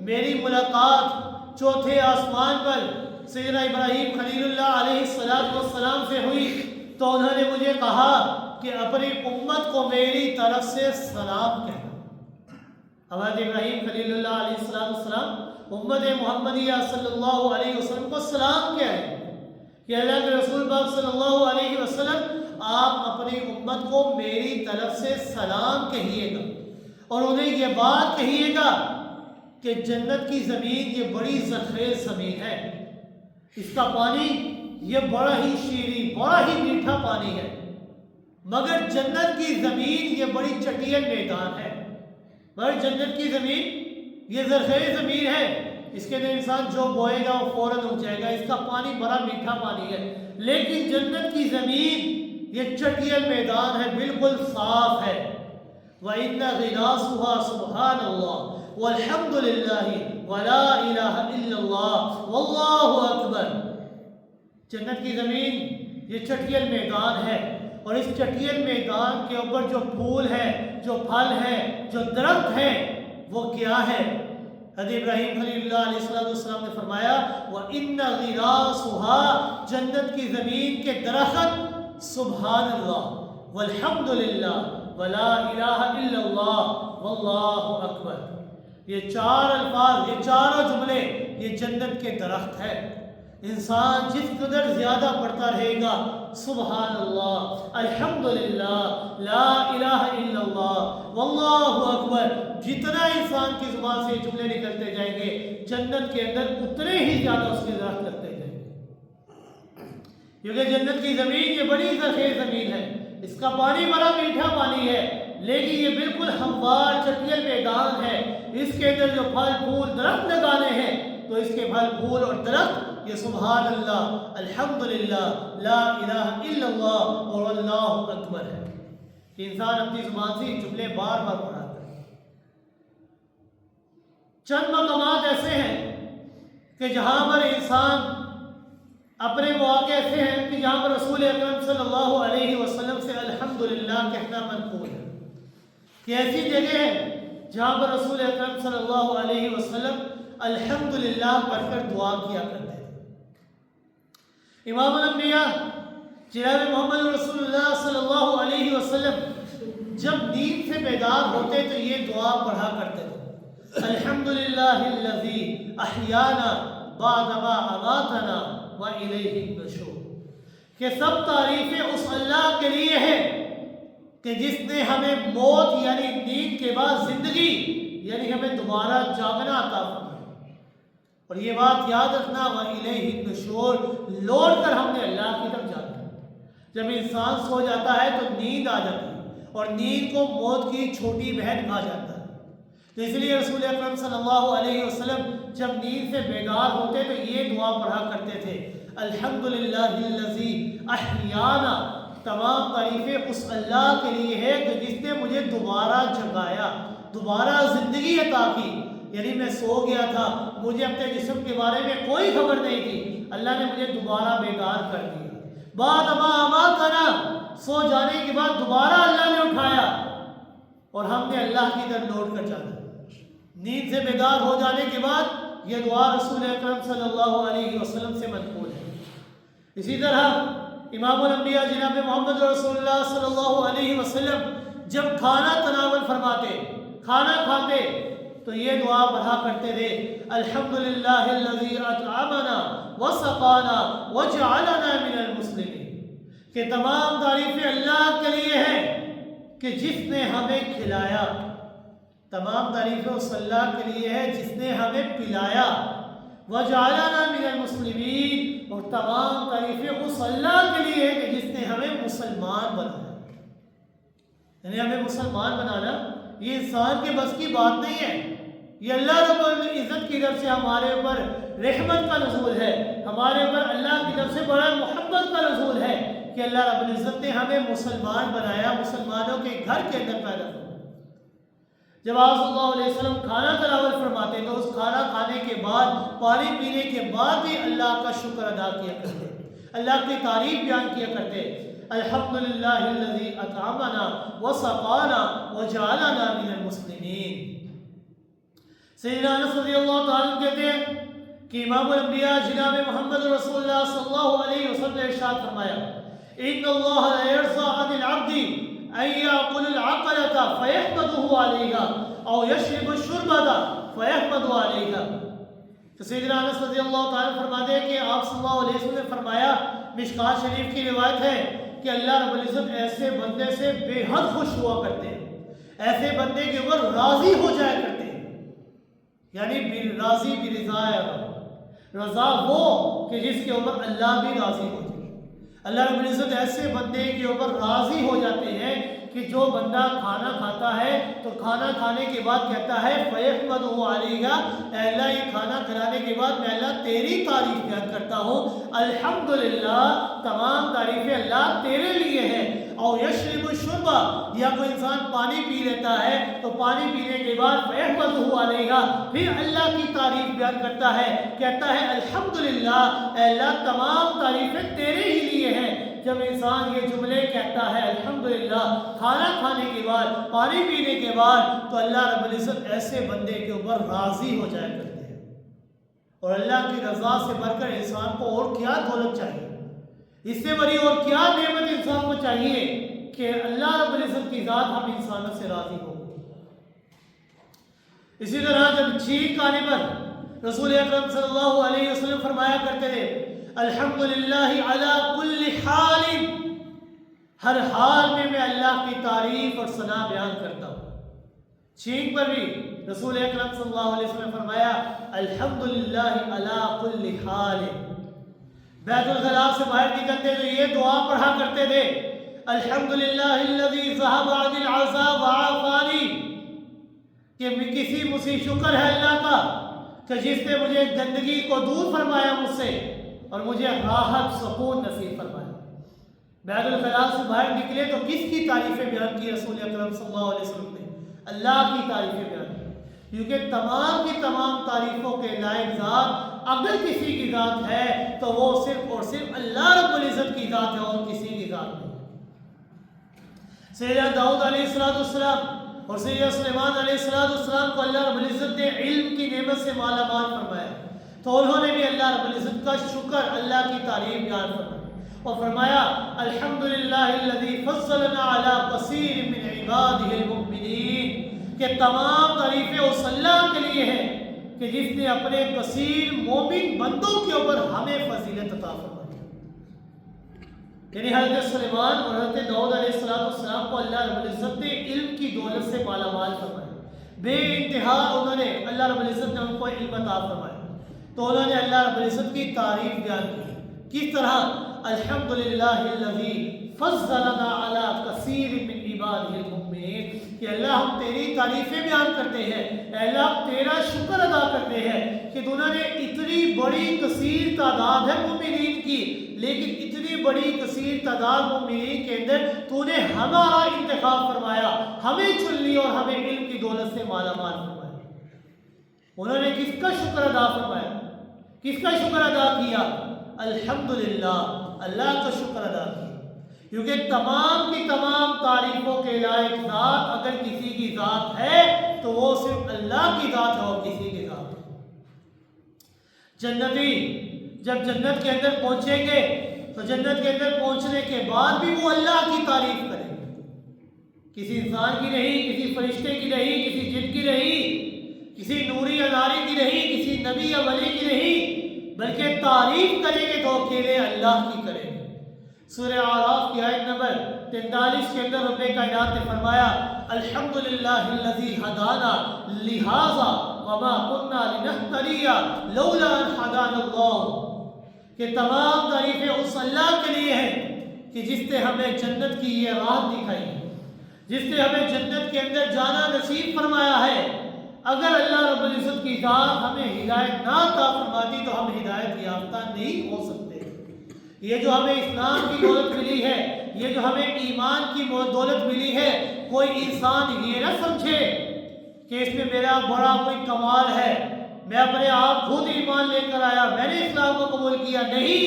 میری ملاقات چوتھے آسمان پر سیدنا ابراہیم خلیل اللہ علیہ السلام سے ہوئی تو انہوں نے مجھے کہا کہ اپنی امت کو میری طرف سے سلام کہنا۔ حضرت ابراہیم خلیل اللہ علیہ السلام امت محمدیہ صلی اللہ علیہ وسلم کو سلام کہے کہ اللہ کے رسول پاک صلی اللہ علیہ وسلم آپ اپنی امت کو میری طرف سے سلام کہیے گا، اور انہیں یہ بات کہیے گا کہ جنت کی زمین یہ بڑی زرخیز زمین ہے، اس کا پانی یہ بڑا ہی شیریں بڑا ہی میٹھا پانی ہے، مگر جنت کی زمین یہ بڑی چٹیل میدان ہے، مگر جنت کی زمین یہ زرخیز زمین ہے، اس کے اندر انسان جو بوئے گا وہ فوراً اگ جائے گا، اس کا پانی بڑا میٹھا پانی ہے، لیکن جنت کی زمین یہ چٹیل میدان ہے، بالکل صاف ہے۔ وَإِنَّ غِنَاسُهَا سُبْحَانَ اللَّهِ وَالْحَمْدُ لِلَّهِ وَلَا إِلَهَ إِلَّا اللَّهُ وَاللَّهُ أَكْبَرُ۔ جنت کی زمین یہ چٹیل میدان ہے، اور اس چٹیل میدان کے اوپر جو پھول ہے، جو پھل ہے، جو درخت ہے وہ کیا ہے؟ حضرت ابراہیم خلیل اللہ علیہ السلام نے فرمایا وَإِنَّ غِنَاسُهَا، جنت کی زمین کے درخت سبحان اللہ والحمد للہ ولا الہ الا اللہ واللہ اکبر، یہ چار الفاظ یہ چاروں جملے یہ جنت کے درخت ہے۔ انسان جس قدر زیادہ پڑھتا رہے گا سبحان اللہ الحمدللہ لا الہ الا اللہ واللہ اکبر، جتنا انسان کی زبان سے جملے نکلتے جائیں گے جنت کے اندر اتنے ہی زیادہ اس کے درخت لگتے جائیں گے، کیونکہ جنت کی زمین یہ بڑی زرخیز زمین ہے، اس کا پانی بڑا میٹھا پانی ہے، لیکن یہ بالکل ہموار چٹیل میدان ہے، اس کے اندر جو پھل پھول درخت لگانے ہیں تو اس کے پھل پھول اور درخت یہ سبحان اللہ الحمدللہ لا الہ الا اللہ اور اللہ اکبر ہے، کہ انسان اپنی زبان سے جملے بار بار پڑھا کرے۔ چند مقامات ایسے ہیں کہ جہاں پر انسان اپنے مواقع ایسے ہیں کہ جہاں پر رسول اکرم صلی اللہ علیہ وسلم سے الحمدللہ کہنا منقول ہے، کہ ایسی جگہ ہے جہاں پر رسول اکرم صلی اللہ علیہ وسلم الحمدللہ پڑھ کر دعا کیا کرتے ہیں۔ امام الانبیاء جناب محمد رسول اللہ صلی اللہ علیہ وسلم جب نیند سے بیدار ہوتے تو یہ دعا پڑھا کرتے تھے الحمدللہ الذی احیانا بعد ما اماتنا وَإِلَيْهِ النُّشُورُ، کہ سب تعریفیں اس اللہ کے لیے ہیں کہ جس نے ہمیں موت یعنی نیند کے بعد زندگی یعنی ہمیں دوبارہ جاگنا عطا فرمایا، اور یہ بات یاد رکھنا وَإِلَيْهِ النُّشُورُ، لوٹ کر ہم نے اللہ کی طرف جانا ہے۔ جب انسان سو جاتا ہے تو نیند آ جاتی ہے، اور نیند کو موت کی چھوٹی بہن کہا جاتا ہے، تو اس لیے رسول اکرم صلی اللہ علیہ وسلم جب نیند سے بیدار ہوتے تو یہ دعا پڑھا کرتے تھے الحمدللہ الذی احیانا، تمام تعریفیں اس اللہ کے لیے ہے کہ جس نے مجھے دوبارہ جگایا، دوبارہ زندگی عطا کی، یعنی میں سو گیا تھا، مجھے اپنے جسم کے بارے میں کوئی خبر نہیں تھی، اللہ نے مجھے دوبارہ بیدار کر دیا، بعد ما اماتنا، سو جانے کے بعد دوبارہ اللہ نے اٹھایا اور ہم نے اللہ کی طرف لوٹ کر جانا۔ نیند سے بیدار ہو جانے کے بعد یہ دعا رسول اکرم صلی اللہ علیہ وسلم سے منقول ہے۔ اسی طرح امام الانبیاء جناب محمد رسول اللہ صلی اللہ علیہ وسلم جب کھانا تناول فرماتے، کھانا کھاتے، تو یہ دعا پڑھا کرتے تھے، الحمدللہ الذی اطعمنا وسقانا وجعلنا من المسلمین، کہ تمام تعریفیں اللہ کے لیے ہیں کہ جس نے ہمیں کھلایا، تمام تعریفیں اس اللہ کے لیے ہے جس نے ہمیں پلایا، وجعلنا من المسلمین، اور تمام تعریفیں اس اللہ کے لیے ہے کہ جس نے ہمیں مسلمان بنایا۔ یعنی ہمیں مسلمان بنانا یہ انسان کے بس کی بات نہیں ہے، یہ اللہ رب العزت کی طرف سے ہمارے اوپر رحمت کا نزول ہے، ہمارے اوپر اللہ کی طرف سے بڑا محبت کا نزول ہے کہ اللہ رب العزت نے ہمیں مسلمان بنایا، مسلمانوں کے گھر کے اندر پیدا کیا۔ جب آپ صلی اللہ علیہ وسلم کھانا تناول فرماتے تو اس کھانا کھانے کے بعد، پانی پینے کے بعد بھی اللہ کا شکر ادا کیا کرتے، اللہ کی تعریف بیان کیا کرتے، الحمدللہ الذی اطعمنا وسقانا وجعلنا من المسلمین۔ سیدنا انس رضی اللہ تعالیٰ عنہ کہتے ہیں کہ امام الانبیاء جناب محمد رسول اللہ صلی اللہ علیہ وسلم نے ارشاد فرمایا، ان اللہ لا یرضى عن العبد ان یاکل العقلۃ فیحمدہ علیہا او یشرب الشربۃ فیحمد علیہا۔ تو سیدنا انس رضی اللہ تعالیٰ فرماتے ہیں کہ آپ صلی اللہ علیہ وسلم نے فرمایا، مشکوٰۃ شریف کی روایت ہے کہ اللہ رب العزت ایسے بندے سے بے حد خوش ہوا کرتے ہیں، ایسے بندے کے اوپر راضی ہو جایا کرتے ہیں، یعنی راضی برضا رضا وہ کہ جس کے اوپر اللہ بھی راضی ہو جائے۔ اللہ رب العزت ایسے بندے کے اوپر راضی ہو جاتے ہیں کہ جو بندہ کھانا کھاتا ہے تو کھانا کھانے کے بعد کہتا ہے فَيَحْمَدُهُ عَلَيْهَا، اے اللہ یہ کھانا کھلانے کے بعد میں اللہ تیری تعریف بیان کرتا ہوں، الحمدللہ تمام تعریفیں اللہ تیرے لیے ہیں۔ اور یشرب الشربہ، یا کوئی انسان پانی پی لیتا ہے تو پانی پینے کے بعد فَيَحْمَدُهُ عَلَيْهَا، پھر اللہ کی تعریف بیان کرتا ہے، کہتا ہے الحمدللہ اے اللہ تمام تعریفیں تیرے ہی لیے ہیں۔ جب انسان یہ جملے کہتا ہے الحمدللہ کھانا کھانے کے بعد، پانی پینے کے بعد، تو اللہ رب العزت ایسے بندے کے اوپر راضی ہو جایا کرتے ہیں۔ اور اللہ کی رضا سے بڑھ کر انسان کو اور کیا دولت چاہیے، اس سے بڑی اور کیا نعمت انسان کو چاہیے کہ اللہ رب العزت کی ذات ہم انسانوں سے راضی ہو۔ اسی طرح جب چھینک آنے پر رسول اکرم صلی اللہ علیہ وسلم فرمایا کرتے تھے، الحمدللہ علی کل حال، ہر حال میں اللہ کی تعریف اور ثنا بیان کرتا ہوں۔ چھینک پر بھی رسول اکرم صلی اللہ علیہ وسلم نے فرمایا الحمدللہ علی کل حال۔ بیت الخلاء سے باہر نکلتے تو یہ دعا پڑھا کرتے تھے، الحمدللہ الذی ذہب عن العزا وعافانی، کہ کسی مصیبت شکر ہے اللہ کا کہ جس نے مجھے گندگی کو دور فرمایا مجھ سے اور مجھے راحت سکون نصیب فرمایا۔ بیت الخلاء سے باہر نکلے تو کس کی تعریفیں بیان کی رسول اکرم صلی اللہ علیہ وسلم نے؟ اللہ کی تعریفیں بیان کی، کیونکہ تمام کی تمام تعریفوں کے لائق ذات اگر کسی کی ذات ہے تو وہ صرف اور صرف اللہ رب العزت کی ذات ہے اور کسی کی ذات نہیں۔ سیدنا داؤد علیہ السلام اور سیدنا سلیمان علیہ السلام کو اللہ رب العزت نے علم کی نعمت سے مالا مال فرمایا، تو انہوں نے بھی اللہ رب العزت کا شکر، اللہ کی تعریف بیان فرمائی اور فرمایا الحمدللہ الذی فضلنا علی کثیر من عبادہ المؤمنین، کہ تمام تعریفیں اس اللہ کے لیے ہیں کہ جس نے اپنے کثیر مومن بندوں کے اوپر ہمیں فضیلت عطا فرمائی۔ یعنی حضرت سلیمان اور حضرت داؤد علیہ السلام کو اللہ رب العزت نے علم کی دولت سے مالا مال فرمایا، بے انتہا انہوں نے، اللہ رب العزت نے ان کو علم عطا فرمایا، تو انہوں نے اللہ رب العزت کی تعریف بیان کی۔ کس طرح؟ الحمدللہ الذی فضلنا علی کثیر من عبادہ المؤمنین، کہ اللہ ہم تیری تعریفیں بیان کرتے ہیں، اے اللہ تیرا شکر ادا کرتے ہیں کہ تو نے اتنی بڑی کثیر تعداد ہے مومنین کی، لیکن اتنی بڑی کثیر تعداد مومنین کے اندر تو نے ہمارا انتخاب فرمایا، ہمیں چن لی اور ہمیں علم کی دولت سے مالا مال فرمایا۔ انہوں نے کس کا شکر ادا فرمایا، کس کا شکر ادا کیا؟ الحمدللہ، اللہ کا شکر ادا کیا، کیونکہ تمام کی تمام تعریفوں کے لائق ذات اگر کسی کی ذات ہے تو وہ صرف اللہ کی ذات ہے اور کسی کی ذات ہے۔ جنتی جب جنت کے اندر پہنچیں گے تو جنت کے اندر پہنچنے کے بعد بھی وہ اللہ کی تعریف کریں گے، کسی انسان کی نہیں، کسی فرشتے کی نہیں، کسی جن کی نہیں، کسی نوری یا ناری کی نہیں، کسی نبی یا ولی کی نہیں، بلکہ تعریف کریں گے تو اکیلے اللہ کی کریں گے۔ سورہ اعراف کی آیت نمبر 43 کے اندر رب کائنات نے فرمایا الحمدللہ الذی ہدانا لہذا وما كنا لنہتدی لولا ان ہدانا اللہ، کہ تمام تعریفیں اس اللہ کے لیے ہیں کہ جس نے ہمیں جنت کی یہ راہ دکھائی ہے، جس نے ہمیں جنت کے اندر جانا نصیب فرمایا ہے۔ اگر اللہ رب العزت کی ذات ہمیں ہدایت نہ عطا فرماتی تو ہم ہدایت یافتہ نہیں ہو سکتے۔ یہ جو ہمیں اسلام کی دولت ملی ہے، یہ جو ہمیں ایمان کی دولت ملی ہے، کوئی انسان یہ نہ سمجھے کہ اس میں میرا بڑا کوئی کمال ہے، میں اپنے آپ خود ایمان لے کر آیا، میں نے اسلام کو قبول کیا، نہیں،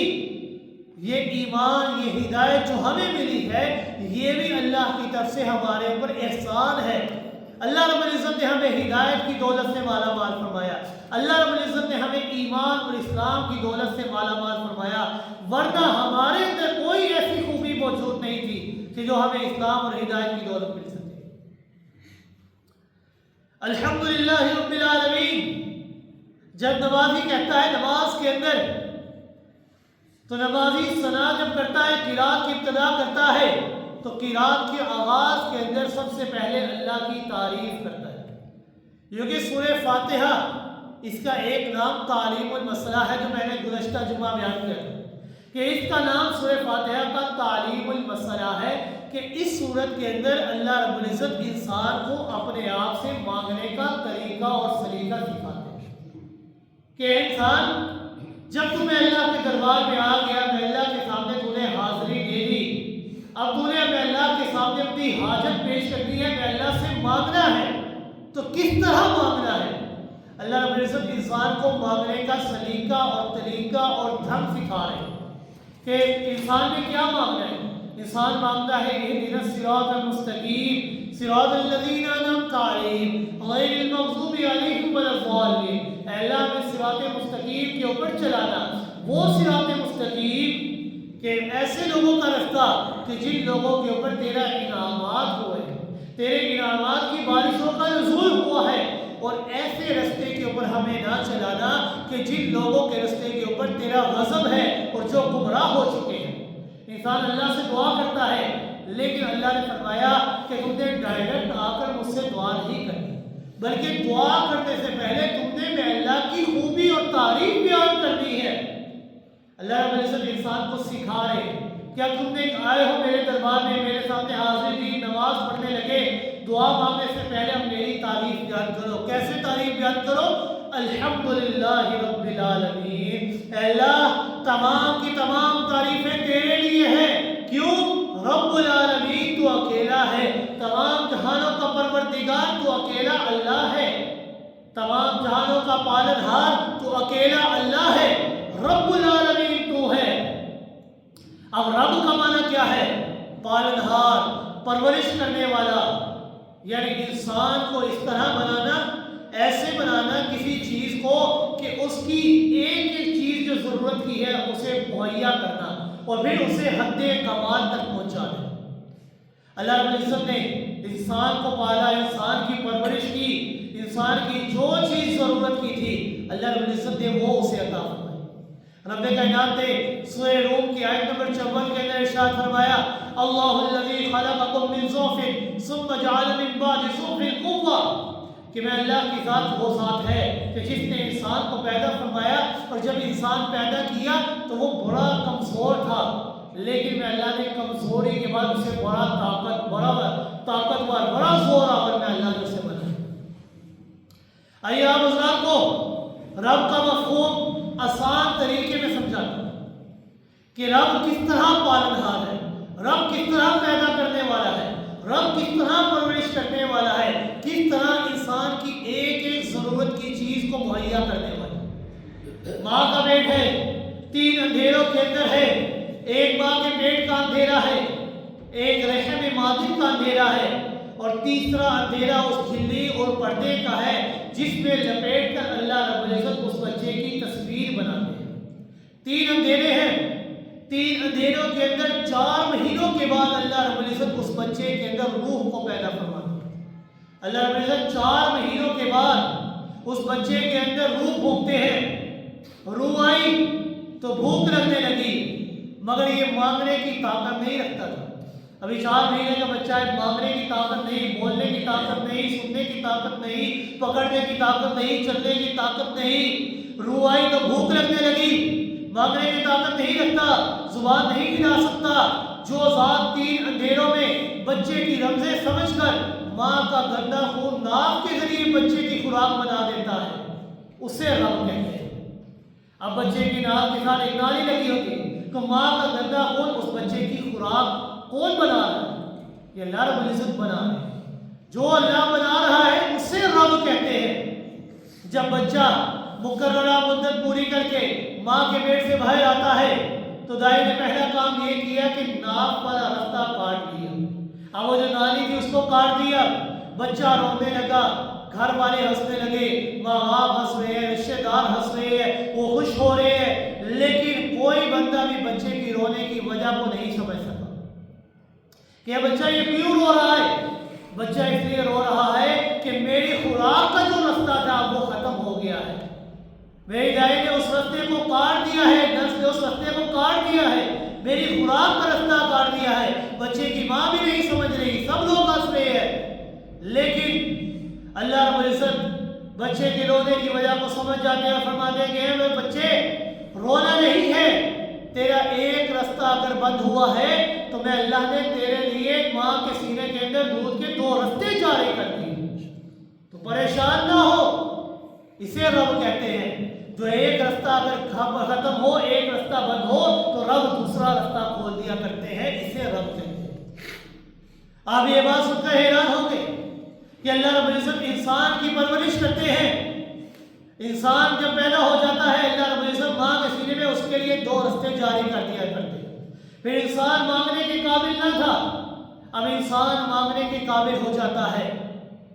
یہ ایمان، یہ ہدایت جو ہمیں ملی ہے یہ بھی اللہ کی طرف سے ہمارے اوپر احسان ہے۔ اللہ رب العزت نے ہمیں ہدایت کی دولت سے مالا مال فرمایا، اللہ رب العزت نے ہمیں ایمان اور اسلام کی دولت سے مالا مال فرمایا، ورنہ ہمارے اندر کوئی ایسی خوبی موجود نہیں تھی کہ جو ہمیں اسلام اور ہدایت کی دولت مل سکے۔ الحمدللہ رب العالمین، جب نمازی کہتا ہے نماز کے اندر، تو نمازی ثنا جب کرتا ہے، قرات کی ابتدا کرتا ہے، تو قرات کے آغاز کے اندر سب سے پہلے اللہ کی تعریف کرتا ہے، کیونکہ سورہ فاتحہ اس کا ایک نام تعلیم المسئلہ ہے، جو میں نے گزشتہ جمعہ بیان کیا تھا کہ اس کا نام سورہ فاتحہ کا تعلیم المسئلہ ہے، کہ اس صورت کے اندر اللہ رب العزت انسان کو اپنے آپ سے مانگنے کا طریقہ اور سلیقہ سکھاتے ہیں کہ انسان جب تمہیں اللہ کے دربار میں آ گیا، میں اللہ کے سامنے تمہیں حاضری دے دی، اب تو نے اللہ کے سامنے اپنی حاجت پیش کر دی ہے، میں اللہ سے مانگنا ہے، تو کس طرح مانگنا ہے؟ اللہ رب العزت انسان کو مانگنے کا سلیقہ اور طریقہ اور ڈھنگ سکھا رہے ہیں کہ انسان نے کیا مانگنا ہے۔ انسان مانگتا ہے اہدنا الصراط المستقیم صراط الذین انعمت علیہم غیر المغضوب علیہم ولا الضالین، اے اللہ ہمیں صراط مستقیم کے اوپر چلانا، وہ صراط مستقیم کہ ایسے لوگوں کا رستہ کہ جن لوگوں کے اوپر تیرا انعامات ہوئے، تیرے انعامات کی بارشوں کا نزول ہوا ہے، اور ایسے رستے کے اوپر ہمیں نہ چلانا کہ جن لوگوں کے رستے کے اوپر تیرا غضب ہے اور جو گمراہ ہو چکے ہیں۔ انسان اللہ سے دعا کرتا ہے، لیکن اللہ نے فرمایا کہ تم نے ڈائریکٹ آ کر مجھ سے دعا نہیں کرنی، بلکہ دعا کرنے سے پہلے تم نے میں اللہ کی خوبی اور تعریف بیان کرنی ہے۔ اللہ رب العزت انسان کو سکھا رہے ہیں، کیا تم نے آئے ہو میرے دربار میں، میرے سامنے حاضری دی، نماز پڑھنے لگے، دعا مانگنے سے پہلے اب میری تعریف بیان کرو۔ کیسے تعریف بیان کرو؟ الحمدللہ رب العالمین، اے اللہ تمام کی تمام تعریفیں تیرے لیے ہیں۔ کیوں؟ رب العالمین، تو اکیلا ہے، تمام جہانوں کا پروردگار تو اکیلا اللہ ہے، تمام جہانوں کا پالنہار تو اکیلا اللہ ہے، رب العالمین تو ہے۔ اب رب کا معنی کیا ہے؟ پالنہار، پرورش کرنے والا، یعنی انسان کو اس طرح بنانا، ایسے بنانا کسی چیز کو کہ اس کی ایک ایک چیز جو ضرورت کی ہے اسے مہیا کرنا اور پھر اسے حد کمال تک پہنچانا۔ اللہ رب العزت نے انسان کو پالا، انسان کی پرورش کی، انسان کی جو چیز ضرورت کی تھی اللہ رب العزت نے وہ اسے عطا فرمائی۔ رب کائنات نے سورہ روم کی آیت نمبر 54 کے اندر ارشاد فرمایا اللہ الذی خلقکم من ضعف ثم جعل من بعد ضعف قوة، کہ میں اللہ کی ذات وہ ذات ہے کہ جس نے انسان کو پیدا فرمایا، اور جب انسان پیدا کیا تو وہ بڑا کمزور تھا، لیکن میں اللہ نے کمزوری کے بعد اسے بڑا طاقتور، بڑا زور آور میں اللہ نے اسے بنایا۔ آئیے آپ حضرات کو رب کا مفہوم آسان طریقے میں سمجھاتا ہوں کہ رب کس طرح پالنہار ہے، رب کس طرح پیدا کرنے والا ہے، رب کس طرح پرورش کرنے والا ہے، کس طرح انسان کی ایک ایک ضرورت کی چیز کو مہیا کرنے والا ہے۔ ماں کا پیٹ ہے تین اندھیروں کے اندر ہے، ایک ماں کے پیٹ کا اندھیرا ہے، ایک رحم مادر کا اندھیرا ہے، اور تیسرا اندھیرا اس کھلی اور پردے کا ہے جس میں لپیٹ کر اللہ رب العزت اس بچے کی تصویر بناتے ہیں۔ تین اندھیرے ہیں، تین اندھیروں کے اندر 4 مہینوں کے بعد اللہ رب العزت اس بچے کے اندر روح کو پیدا فرماتے ہیں۔ اللہ رب العزت 4 مہینوں کے بعد اس بچے کے اندر روح پھونکتے ہیں۔ روح آئی تو بھوک لگنے لگی، مگر یہ مانگنے کی طاقت نہیں رکھتا تھا۔ ابھی 4 مہینے کا بچہ ہے، مانگنے کی طاقت نہیں، بولنے کی طاقت نہیں، سننے کی طاقت نہیں، پکڑنے کی طاقت نہیں، چلنے کی طاقت نہیں۔ روح آئی تو بھوک لگنے لگی، مانگنے کی طاقت نہیں رکھتا، زبان نہیں ہلا سکتا۔ جو ذات 3 اندھیروں میں بچے کی رمزیں سمجھ کر ماں کا گندا خون ناک کے ذریعے بچے کی خوراک بنا دیتا ہے، اسے رب کہتے ہیں۔ اب بچے کی ناک کے ساتھ ایک نالی لگی ہوتی تو ماں کا گندا خون اس بچے کی خوراک کون بنا رہا ہے؟ یہ اللہ رب العزت بنا رہا ہے۔ جو اللہ بنا رہا ہے اسے رب کہتے ہیں۔ جب بچہ مقررہ مدت پوری کر کے ماں کے پیٹ سے باہر آتا ہے تو دائی نے پہلا کام یہ کیا کہ ناک والا رستہ کاٹ لیا۔ اب وہ جو نالی تھی اس کو کاٹ دیا، بچہ رونے لگا، گھر والے ہنسنے لگے، ماں باپ ہنس رہے ہیں، رشتے دار ہنس رہے ہیں، وہ خوش ہو رہے ہیں، لیکن کوئی بندہ بھی بچے کی رونے کی وجہ کو نہیں سمجھ سکا کہ بچہ یہ کیوں رو رہا ہے۔ بچہ اس لیے رو رہا ہے کہ میری خوراک کا جو رستہ تھا وہ ختم ہو گیا ہے، میری دائی نے اس رستے کو کاٹ دیا ہے، نرس نے اس رستے کو کاٹ دیا ہے، میری خوراک کا رستہ کاٹ دیا ہے۔ بچے کی ماں بھی نہیں سمجھ رہی، سب لوگ ہنس رہے ہیں، لیکن اللہ رب العزت بچے کے رونے کی وجہ کو سمجھ جاتے ہیں اور فرماتے ہیں کہ اے بچے رونا نہیں ہے، تیرا ایک رستہ اگر بند ہوا ہے تو میں اللہ نے تیرے لیے ماں کے سینے کے اندر دودھ کے 2 رستے جاری کر دیے، تو پریشان نہ ہو۔ اسے رب کہتے ہیں۔ جو ایک رستہ اگر ختم ہو، ایک رستہ بند ہو تو رب دوسرا رستہ کھول دیا کرتے ہیں، اسے رب کہتے ہیں۔ آپ یہ بات سن کر حیران ہوں گے کہ اللہ رب العزت انسان کی پرورش کرتے ہیں۔ انسان جب پیدا ہو جاتا ہے اللہ رب العزت ماں کے سینے میں اس کے لیے 2 رستے جاری کر دیا کرتے ہیں۔ پھر انسان مانگنے کے قابل نہ تھا، اب انسان مانگنے کے قابل ہو جاتا ہے۔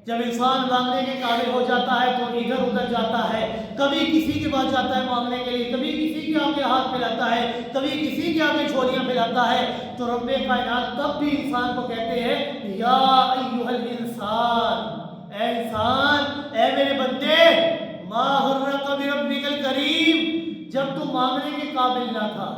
جب انسان مانگنے کے قابل ہو جاتا ہے تو ادھر ادھر جاتا ہے، کبھی کسی کے پاس جاتا ہے مانگنے کے لیے، کبھی کسی کے آگے ہاتھ پھیلاتا ہے، کبھی کسی کے آگے جھولیاں پھیلاتا ہے، تو رب کائنات تب بھی انسان کو کہتے ہیں یا ایھا الانسان، اے انسان، اے میرے بندے، ما غرک بربک الکریم، جب تو مانگنے کے قابل نہ تھا،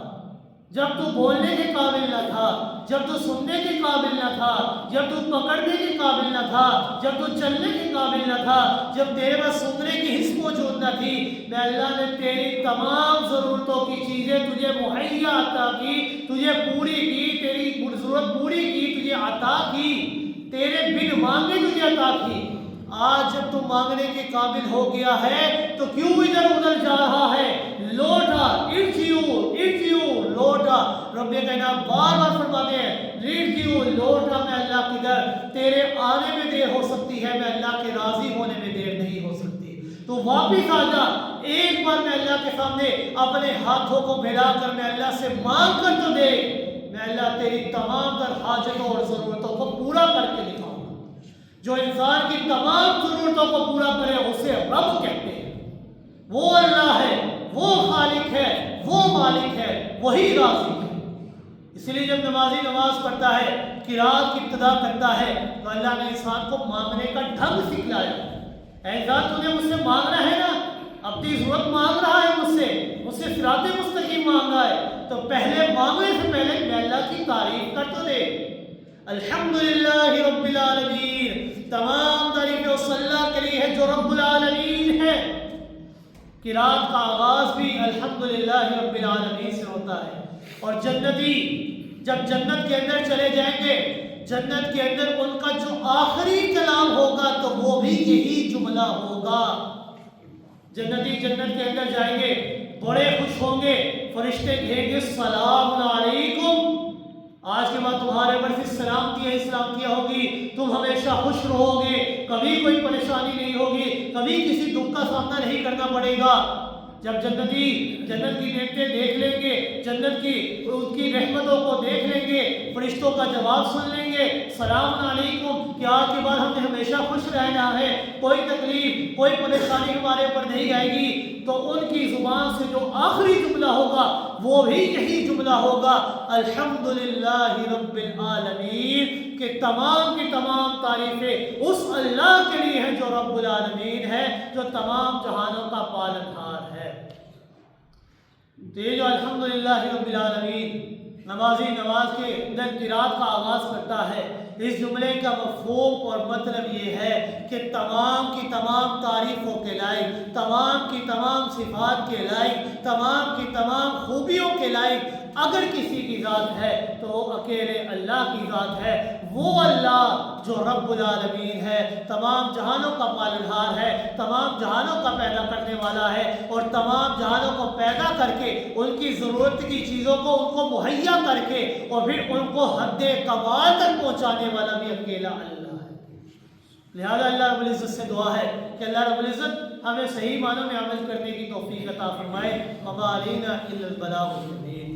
جب تو بولنے کے قابل نہ تھا، جب تو سننے کے قابل نہ تھا، جب تو پکڑنے کے قابل نہ تھا، جب تو چلنے کے قابل نہ تھا، جب تیرے پاس سننے کی حس موجود نہ تھی، میں اللہ نے تیری تمام ضرورتوں کی چیزیں تجھے مہیا عطا کی، تجھے پوری کی، تیری ضرورت پوری کی، تجھے عطا کی، تیرے بن مانگے تجھے عطا کی۔ آج جب تو مانگنے کے قابل ہو گیا ہے تو کیوں ادھر ادھر جا رہا ہے؟ لوٹا، ارجعوا، لوٹا۔ رب کائنات بار بار فرماتے ہیں ارجعوا، لوٹا، میں اللہ کی در، تیرے آنے میں دیر ہو سکتی ہے، میں اللہ کے راضی ہونے میں دیر نہیں ہو سکتی، تو واپس آ جا، ایک بار میں اللہ کے سامنے اپنے ہاتھوں کو پھیلا کر میں اللہ سے مانگ کر تو دے، میں اللہ تیری تمام تر حاجتوں اور ضرورتوں کو پورا کر کے دکھاؤں۔ جو انسان کی تمام ضرورتوں کو پورا کرے اسے رب کہتے ہیں۔ وہ اللہ ہے، وہ خالق ہے، وہ مالک ہے، وہی رازق ہے۔ اس لیے جب نمازی نماز پڑھتا ہے، قرات کی ابتدا کرتا ہے، تو اللہ نے انسان کو مانگنے کا ڈھنگ سکھلایا۔ اے انسان، تجھے مجھ سے مانگنا ہے نا، اپنی ضرورت مانگ رہا ہے مجھ سے صراط مستقیم مانگ رہا ہے، تو پہلے مانگنے سے پہلے میں اللہ کی تعریف کر تو دے۔ الحمدللہ رب العالمین، تمام تعریفیں اس اللہ کے لیے ہے جو رب العالمین ہے۔ قرات کا آغاز بھی الحمدللہ رب العالمین سے ہوتا ہے، اور جنتی جب جنت کے اندر چلے جائیں گے، جنت کے اندر ان کا جو آخری کلام ہوگا تو وہ بھی یہی جملہ ہوگا۔ جنتی جنت کے اندر جائیں گے، بڑے خوش ہوں گے، فرشتے کہیں گے سلام علیکم، آج کے بعد تمہارے اوپر سلامتیاں ہوگی، تم ہمیشہ خوش رہو گے، کبھی کوئی پریشانی نہیں ہوگی، کبھی کسی دکھ کا سامنا نہیں کرنا پڑے گا۔ جب جنتی جنت کی نعمتیں دیکھ لیں گے، جنت کی ان کی رحمتوں کو دیکھ لیں گے، فرشتوں کا جواب سن لیں گے، سلام علیکم، کہ آج کے بعد ہم نے ہمیشہ خوش رہنا ہے، کوئی تکلیف کوئی پریشانی ہمارے پر نہیں آئے گی، تو ان کی زبان سے جو آخری جملہ ہوگا وہ بھی یہی جملہ ہوگا، الحمدللہ رب العالمین، کہ تمام کی تمام تعریفیں اس اللہ کے لیے ہیں جو رب العالمین ہے، جو تمام جہانوں کا پالنہار ہے۔ تو یہ جو الحمدللہ رب العالمین نمازی نماز کے اندر قرات کا آغاز کرتا ہے، اس جملے کا مفہوم اور مطلب یہ ہے کہ تمام کی تمام تعریفوں کے لائق، تمام کی تمام صفات کے لائق، تمام کی تمام خوبیوں کے لائق اگر کسی کی ذات ہے تو وہ اکیلے اللہ کی ذات ہے، وہ اللہ جو رب العالمین ہے، تمام جہانوں کا پالنہار ہے، تمام جہانوں کا پیدا کرنے والا ہے، اور تمام جہانوں کو پیدا کر کے ان کی ضرورت کی چیزوں کو ان کو مہیا کر کے اور پھر ان کو حد کمال تک پہنچانے والا بھی اکیلا اللہ ہے۔ لہذا اللہ رب العزت سے دعا ہے کہ اللہ رب العزت ہمیں صحیح معنوں میں عمل کرنے کی توفیق عطا فرمائے۔ وما علینا الا البلاغ المبین۔